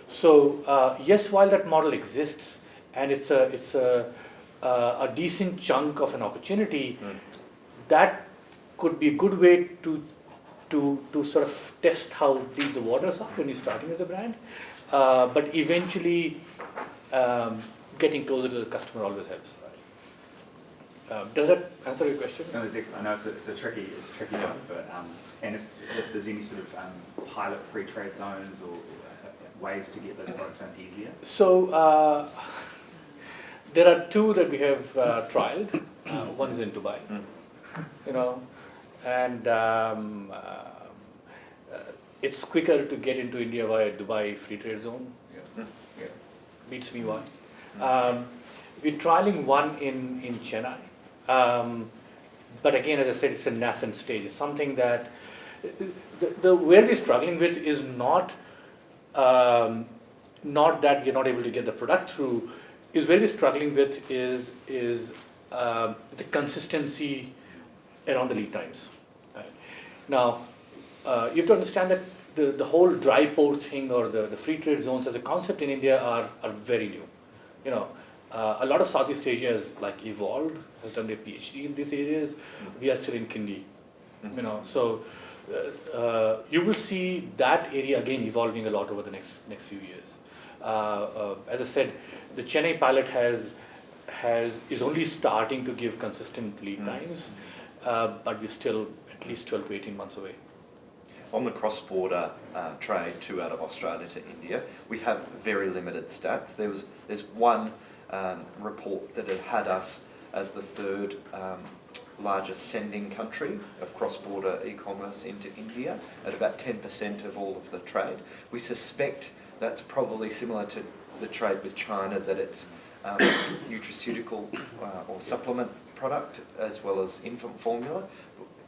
So yes, while that model exists and it's a decent chunk of an opportunity, that could be a good way to sort of test how deep the waters are when you're starting as a brand. But eventually, getting closer to the customer always helps. Does that answer your question? No, that's excellent. I know it's a tricky one, but and if there's any sort of pilot free trade zones or ways to get those products in easier. So there are 2 that we have trialed. One is in Dubai, you know, and it's quicker to get into India via Dubai free trade zone. Yeah. Beats me why. We're trialing one in Chennai. But again, as I said, it's a nascent stage. It's something that where we're struggling with is not that we're not able to get the product through. Is where we're struggling with is the consistency around the lead times. Right? Now, you have to understand that the whole dry port thing or the free trade zones as a concept in India are very new. You know, a lot of Southeast Asia has like evolved, has done their PhD in these areas. We are still in Kindi. You know, so you will see that area again evolving a lot over the next few years. As I said, the Chennai pilot is only starting to give consistent lead times, but we're still at least 12 to 18 months away. On the cross-border trade out of Australia to India, we have very limited stats. There's one report that had us as the 3rd largest sending country of cross-border e-commerce into India at about 10% of all of the trade. We suspect that's probably similar to the trade with China, that it's nutraceutical or supplement product as well as infant formula.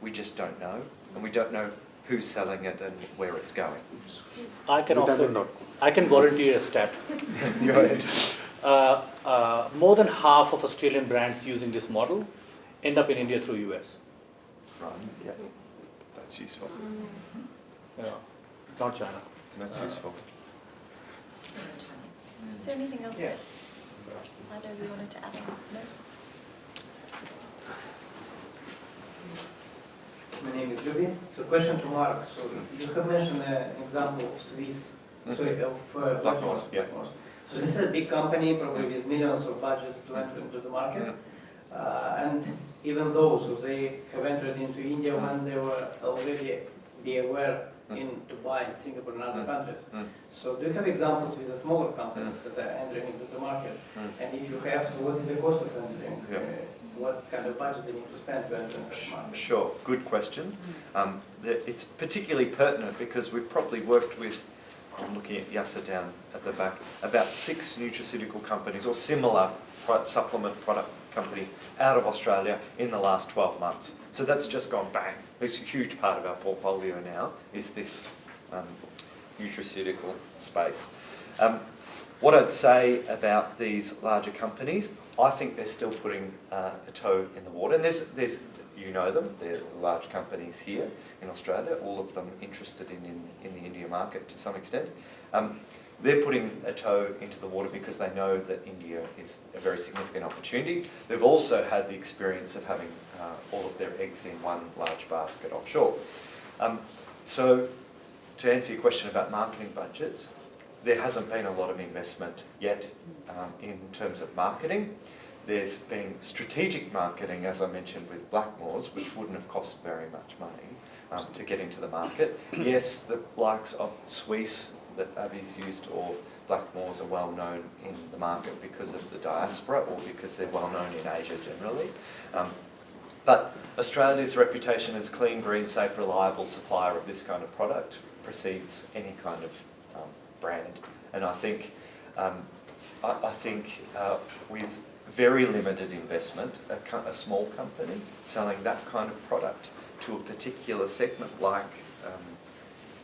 We just don't know, and we don't know who's selling it and where it's going. I can volunteer a stat. Go ahead. More than half of Australian brands using this model end up in India through US. Right, yeah. That's useful. Yeah, not China. That's useful. Is there anything else that I know we wanted to add on? No? My name is Lubin. So question to Mark. So you have mentioned an example of Swiss, of Blackmores. Yeah. So this is a big company, probably with millions of budgets to enter into the market. And even though they have entered into India when they were already be aware in Dubai, Singapore and other countries. So do you have examples with the smaller companies that are entering into the market? And if you have, so what is the cost of entering? What kind of budget they need to spend to enter such a market? Sure, good question. It's particularly pertinent because we've probably worked with, I'm looking at Yasser down at the back, about 6 nutraceutical companies or similar supplement product companies out of Australia in the last 12 months. So that's just gone bang. It's a huge part of our portfolio now, is this nutraceutical space. What I'd say about these larger companies, I think they're still putting a toe in the water. And there's you know them, they're large companies here in Australia, all of them interested in the India market to some extent. They're putting a toe into the water because they know that India is a very significant opportunity. They've also had the experience of having all of their eggs in one large basket offshore. So to answer your question about marketing budgets, there hasn't been a lot of investment yet in terms of marketing. There's been strategic marketing, as I mentioned, with Blackmores, which wouldn't have cost very much money to get into the market. Yes, the likes of Swiss that Abby's used or Blackmores are well known in the market because of the diaspora or because they're well known in Asia generally. But Australia's reputation as clean, green, safe, reliable supplier of this kind of product precedes any kind of brand. And I think with very limited investment, a small company selling that kind of product to a particular segment like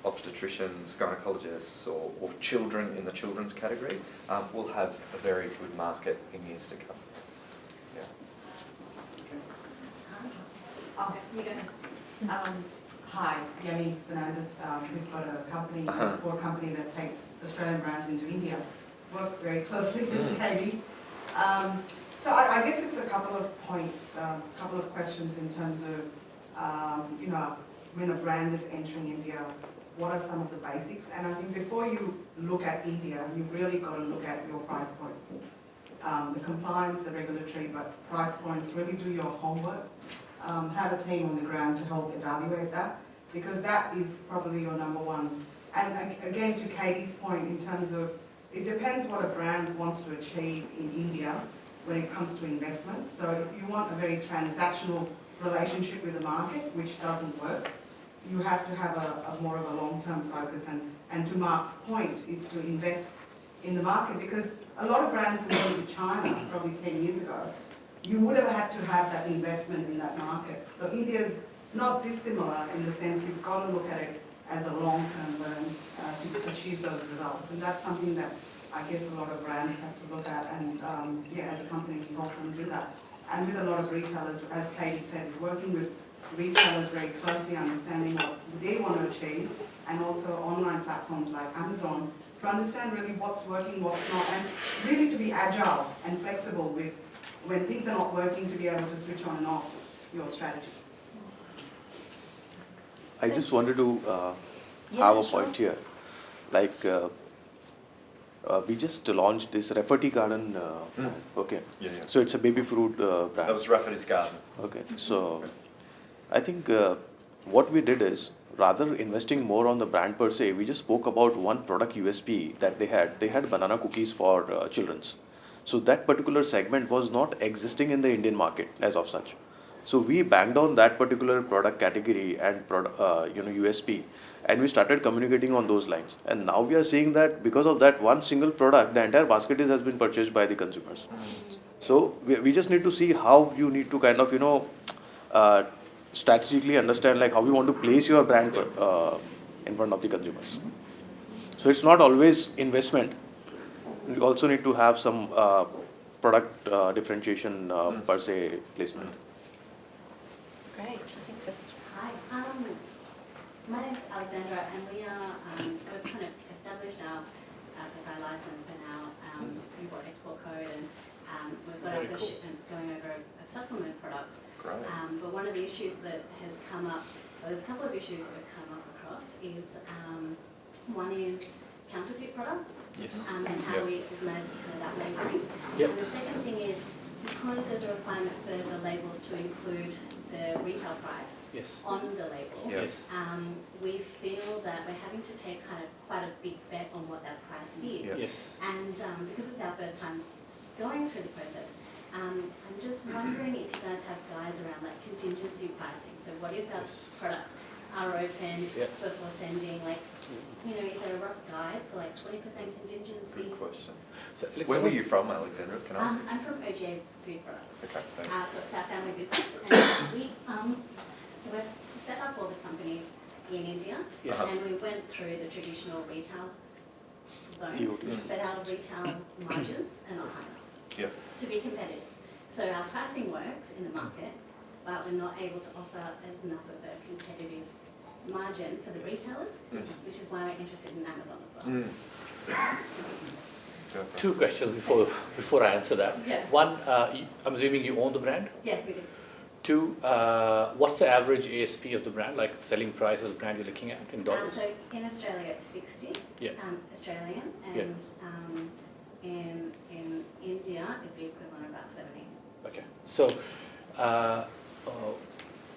obstetricians, gynecologists, or children in the children's category will have a very good market in years to come. Yeah. Okay, you go ahead. Hi, Yemi Fernandez. We've got a company, a export company that takes Australian brands into India. Work very closely with Katie. So I guess it's a couple of points, a couple of questions in terms of, when a brand is entering India, what are some of the basics? And I think before you look at India, you've really got to look at your price points. The compliance, the regulatory, but price points, really do your homework. Have a team on the ground to help evaluate that, because that is probably your number one. And again, to Katie's point, in terms of, it depends what a brand wants to achieve in India when it comes to investment. So if you want a very transactional relationship with the market, which doesn't work, you have to have a more of a long-term focus. And to Mark's point, is to invest in the market, because a lot of brands who went to China probably 10 years ago, you would have had to have that investment in that market. So India's not dissimilar in the sense you've got to look at it as a long-term burn to achieve those results. And that's something that I guess a lot of brands have to look at, and as a company can help them do that. And with a lot of retailers, as Katie said, is working with retailers very closely, understanding what they want to achieve, and also online platforms like Amazon to understand really what's working, what's not, and really to be agile and flexible with when things are not working, to be able to switch on and off your strategy. I just wanted to have a point here. Like, we just launched this Rafferty Garden. Okay. Yeah. So it's a baby fruit brand. That was Rafferty's Garden. Okay. So I think what we did is, rather investing more on the brand per se, we just spoke about one product USP that they had. They had banana cookies for children's. So that particular segment was not existing in the Indian market as of such. So we banged on that particular product category and USP, and we started communicating on those lines. And now we are seeing that because of that one single product, the entire basket has been purchased by the consumers. So we just need to see how you need to kind of strategically understand like how you want to place your brand in front of the consumers. So it's not always investment. You also need to have some product differentiation per se placement. Great. I think just hi. My name is Alexandra, and we are so we've kind of established our FSI license and our import-export code, and we've got our first shipment going over of supplement products. Great. But one of the issues that has come up, well, there's a couple of issues that have come up across. Is one is counterfeit products, and how we organise that labelling. And the second thing is, because there's a requirement for the labels to include the retail price on the label, we feel that we're having to take kind of quite a big bet on what that price is. And because it's our first time going through the process, I'm just wondering if you guys have guides around like contingency pricing. So what if our products are opened before sending, like, is there a rough guide for like 20% contingency? Good question. So where were you from, Alexandra? Can I ask? I'm from OGA Food Products. Okay, thanks. So it's our family business, and we've set up all the companies in India, and we went through the traditional retail zone, but our retail margins are not high enough to be competitive. So our pricing works in the market, but we're not able to offer as enough of a competitive margin for the retailers, which is why we're interested in Amazon as well. Two questions before I answer that. One, I'm assuming you own the brand? Yeah, we do. Two, what's the average ASP of the brand, like selling price of the brand you're looking at in dollars? So in Australia it's 60 Australian, and in India it'd be equivalent of about 70. Okay, so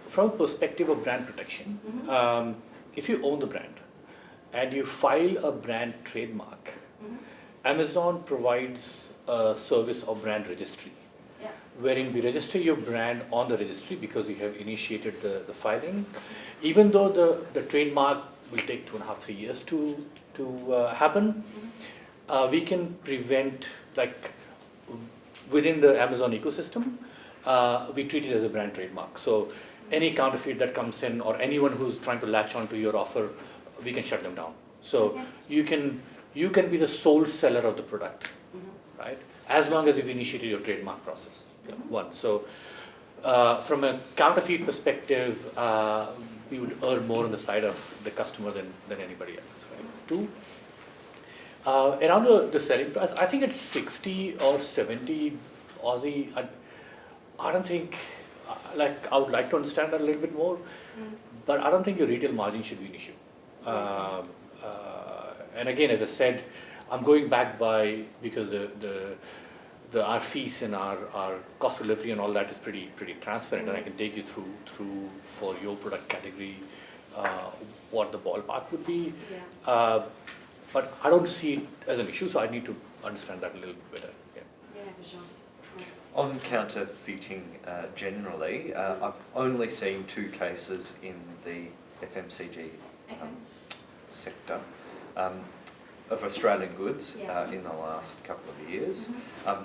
from a perspective of brand protection, if you own the brand and you file a brand trademark, Amazon provides a service of brand registry. wherein we register your brand on the registry because you have initiated the filing. Even though the trademark will take 2.5, 3 years to happen, we can prevent, like within the Amazon ecosystem, we treat it as a brand trademark. So any counterfeit that comes in or anyone who's trying to latch onto your offer, we can shut them down. So you can be the sole seller of the product, right? As long as you've initiated your trademark process. Yeah, one. So from a counterfeit perspective, we would err more on the side of the customer than anybody else, right? Two, around the selling price, I think it's 60 or 70 Aussie. I don't think, like, I would like to understand that a little bit more, but I don't think your retail margin should be an issue. And again, as I said, I'm going back because our fees and our cost of delivery and all that is pretty transparent, and I can take you through for your product category what the ballpark would be. But I don't see it as an issue, so I need to understand that a little bit better. Yeah, for sure. On counterfeiting generally, I've only seen 2 cases in the FMCG sector of Australian goods in the last couple of years.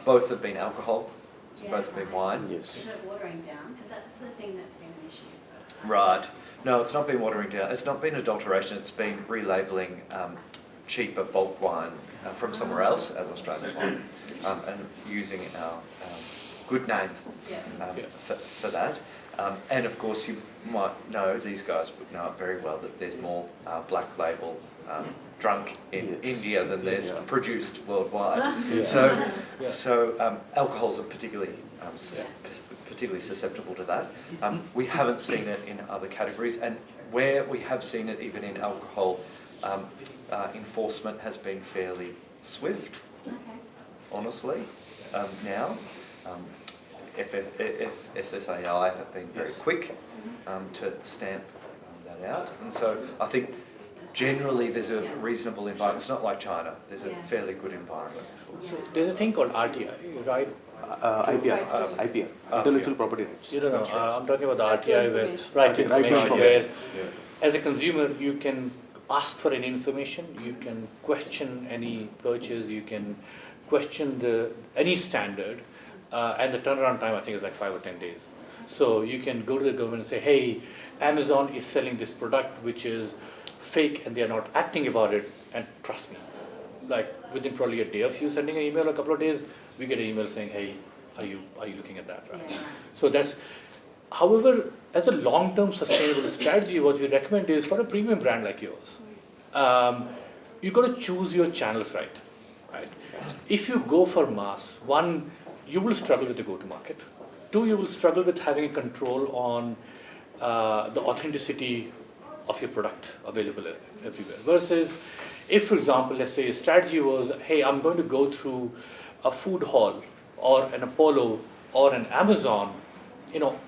Both have been alcohol, so both have been wine. Is it watering down? Because that's the thing that's been an issue. Right. No, it's not been watering down. It's not been adulteration. It's been relabelling cheaper bulk wine from somewhere else as Australian wine, and using our good name for that. And of course, you might know, these guys would know it very well, that there's more black label drunk in India than there's produced worldwide. So alcohols are particularly susceptible to that. We haven't seen it in other categories, and where we have seen it even in alcohol, enforcement has been fairly swift, honestly, now. FSSAI have been very quick to stamp that out, and so I think generally there's a reasonable environment. It's not like China. There's a fairly good environment. So there's a thing called RTI, right? IPR, intellectual property rights. You don't know. I'm talking about the RTI, where right to information, where as a consumer you can ask for any information, you can question any purchase, you can question any standard, and the turnaround time I think is like 5 or 10 days. So you can go to the government and say, hey, Amazon is selling this product which is fake and they are not acting about it, and trust me, like within probably a day of you sending an email, a couple of days, we get an email saying, hey, are you looking at that, right? So that's, however, as a long-term sustainable strategy, what we recommend is for a premium brand like yours, you've got to choose your channels right? If you go for mass, one, you will struggle with the go-to-market. Two, you will struggle with having a control on the authenticity of your product available everywhere. Versus, if for example, let's say your strategy was, hey, I'm going to go through a food hall or an Apollo or an Amazon,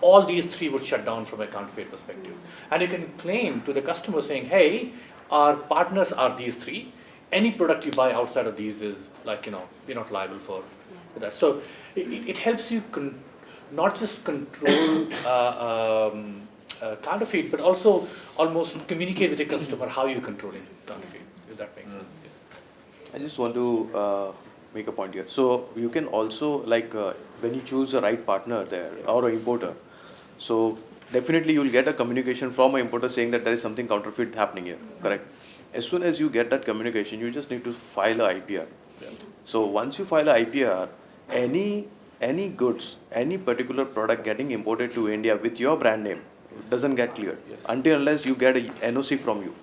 all these 3 would shut down from a counterfeit perspective. And you can claim to the customer saying, hey, our partners are these 3. Any product you buy outside of these is like, we're not liable for that. So it helps you not just control counterfeit, but also almost communicate with the customer how you're controlling counterfeit, if that makes sense. I just want to make a point here. So you can also, like when you choose the right partner there or an importer, so definitely you'll get a communication from an importer saying that there is something counterfeit happening here, correct? As soon as you get that communication, you just need to file a IPR. So once you file a IPR, any goods, any particular product getting imported to India with your brand name doesn't get cleared until unless you get a NOC from you.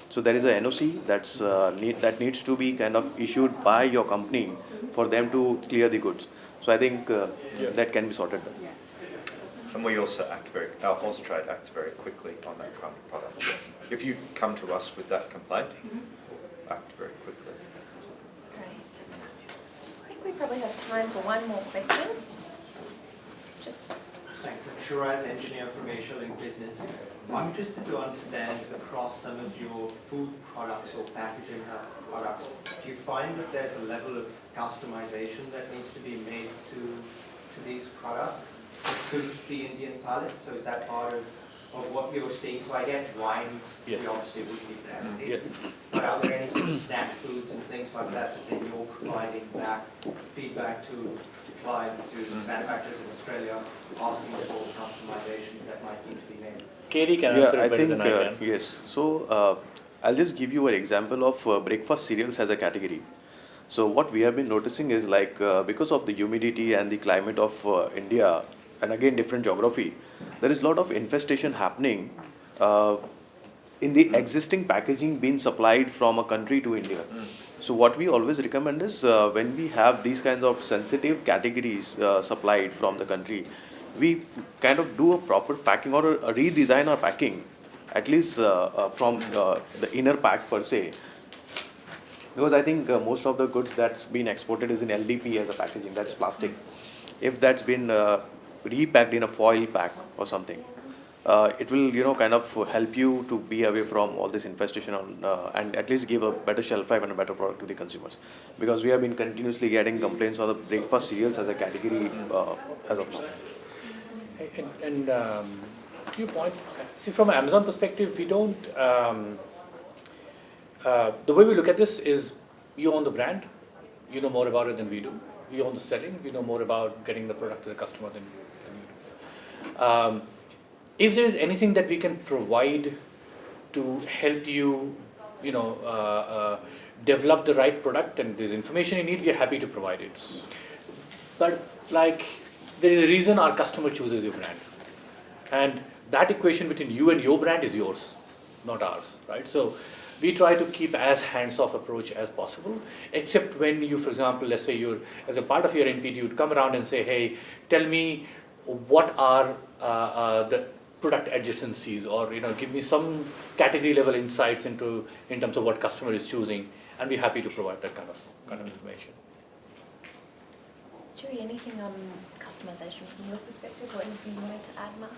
So there is a NOC that needs to be kind of issued by your company for them to clear the goods. So I think that can be sorted. And we also Austrade acts very quickly on that kind of product. Yes. If you come to us with that complaint, act very quickly. Great. I think we probably have time for one more question. Thanks. I'm Shiraz, engineer from Asia Link Business. I'm interested to understand across some of your food products or packaging products, do you find that there's a level of customization that needs to be made to to these products to suit the Indian palate? So is that part of what you're seeing? So I get wines, Yes. we obviously would keep it as it Yes. is. But are there any sort of snack foods and things like that that then you're providing back feedback to client, to manufacturers in Australia, asking for customizations that might need to be made? Katie can answer it better than I can. Yes. So I'll just give you an example of breakfast cereals as a category. So what we have been noticing is like because of the humidity and the climate of India, and again different geography, there is a lot of infestation happening in the existing packaging being supplied from a country to India. So what we always recommend is when we have these kinds of sensitive categories supplied from the country, we kind of do a proper packing or a redesign our packing, at least from the inner pack per se. Because I think most of the goods that's been exported is in LDP as a packaging, that's plastic. If that's been repacked in a foil pack or something, it will kind of help you to be away from all this infestation and at least give a better shelf life and a better product to the consumers. Because we have been continuously getting complaints on the breakfast cereals as a category as of now. And to your point, see, from an Amazon perspective, we don't. The way we look at this is, you own the brand, you know more about it than we do. We own the selling, we know more about getting the product to the customer than we do. If there is anything that we can provide to help you, develop the right product, and there's information you need, we are happy to provide it. But there is a reason our customer chooses your brand, and that equation between you and your brand is yours, not ours, right? So we try to keep as hands-off approach as possible, except when you, for example, let's say you're, as a part of your NPD, you'd come around and say, hey, tell me what are the product adjacencies, or give me some category level insights in terms of what customer is choosing, and we're happy to provide that kind of information. Chewy, anything on customization from your perspective, or anything you wanted to add, Mark?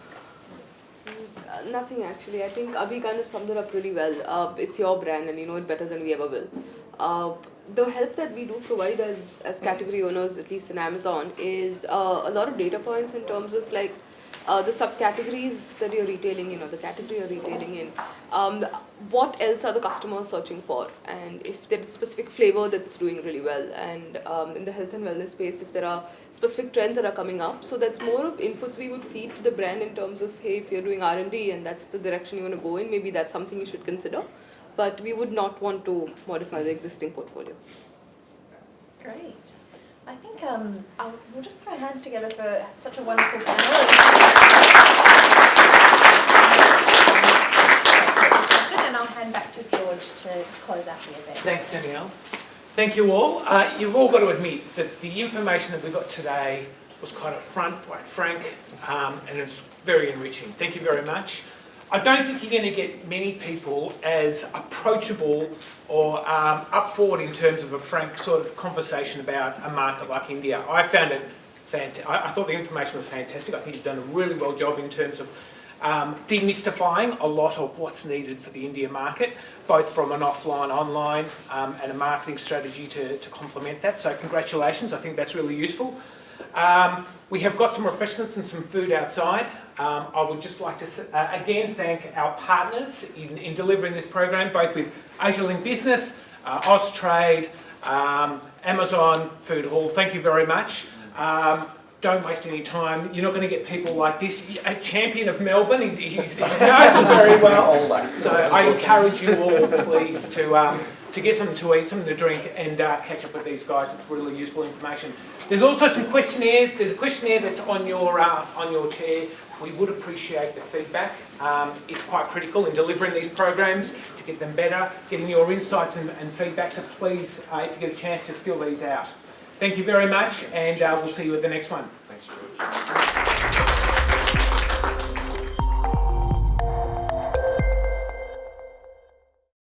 Nothing actually. I think Abhi kind of summed it up really well. It's your brand and you know it better than we ever will. The help that we do provide as category owners, at least in Amazon, is a lot of data points in terms of the subcategories that you're retailing, the category you're retailing in. What else are the customers searching for? And if there's a specific flavor that's doing really well, and in the health and wellness space, if there are specific trends that are coming up. So that's more of inputs we would feed to the brand in terms of, hey, if you're doing R&D and that's the direction you want to go in, maybe that's something you should consider. But we would not want to modify the existing portfolio. Great. I think we'll just put our hands together for such a wonderful panel. And I'll hand back to George to close out the event. Thanks, Danielle. Thank you all. You've all got to admit that the information that we got today was quite upfront, quite frank, and it's very enriching. Thank you very much. I don't think you're going to get many people as approachable or up forward in terms of a frank sort of conversation about a market like India. I found it fantastic. I thought the information was fantastic. I think you've done a really well job in terms of demystifying a lot of what's needed for the India market, both from an offline, online, and a marketing strategy to complement that. So congratulations, I think that's really useful. We have got some refreshments and some food outside. I would just like to again thank our partners in delivering this program, both with AsiaLink Business, Austrade, Amazon Food Hall. Thank you very much. Don't waste any time. You're not going to get people like this. A champion of Melbourne, he knows it very well. So I encourage you all, please, to get something to eat, something to drink, and catch up with these guys. It's really useful information. There's also some questionnaires. There's a questionnaire that's on your chair. We would appreciate the feedback. It's quite critical in delivering these programs to get them better, getting your insights and feedback. So please, if you get a chance, just fill these out. Thank you very much, and we'll see you at the next one. Thanks, George.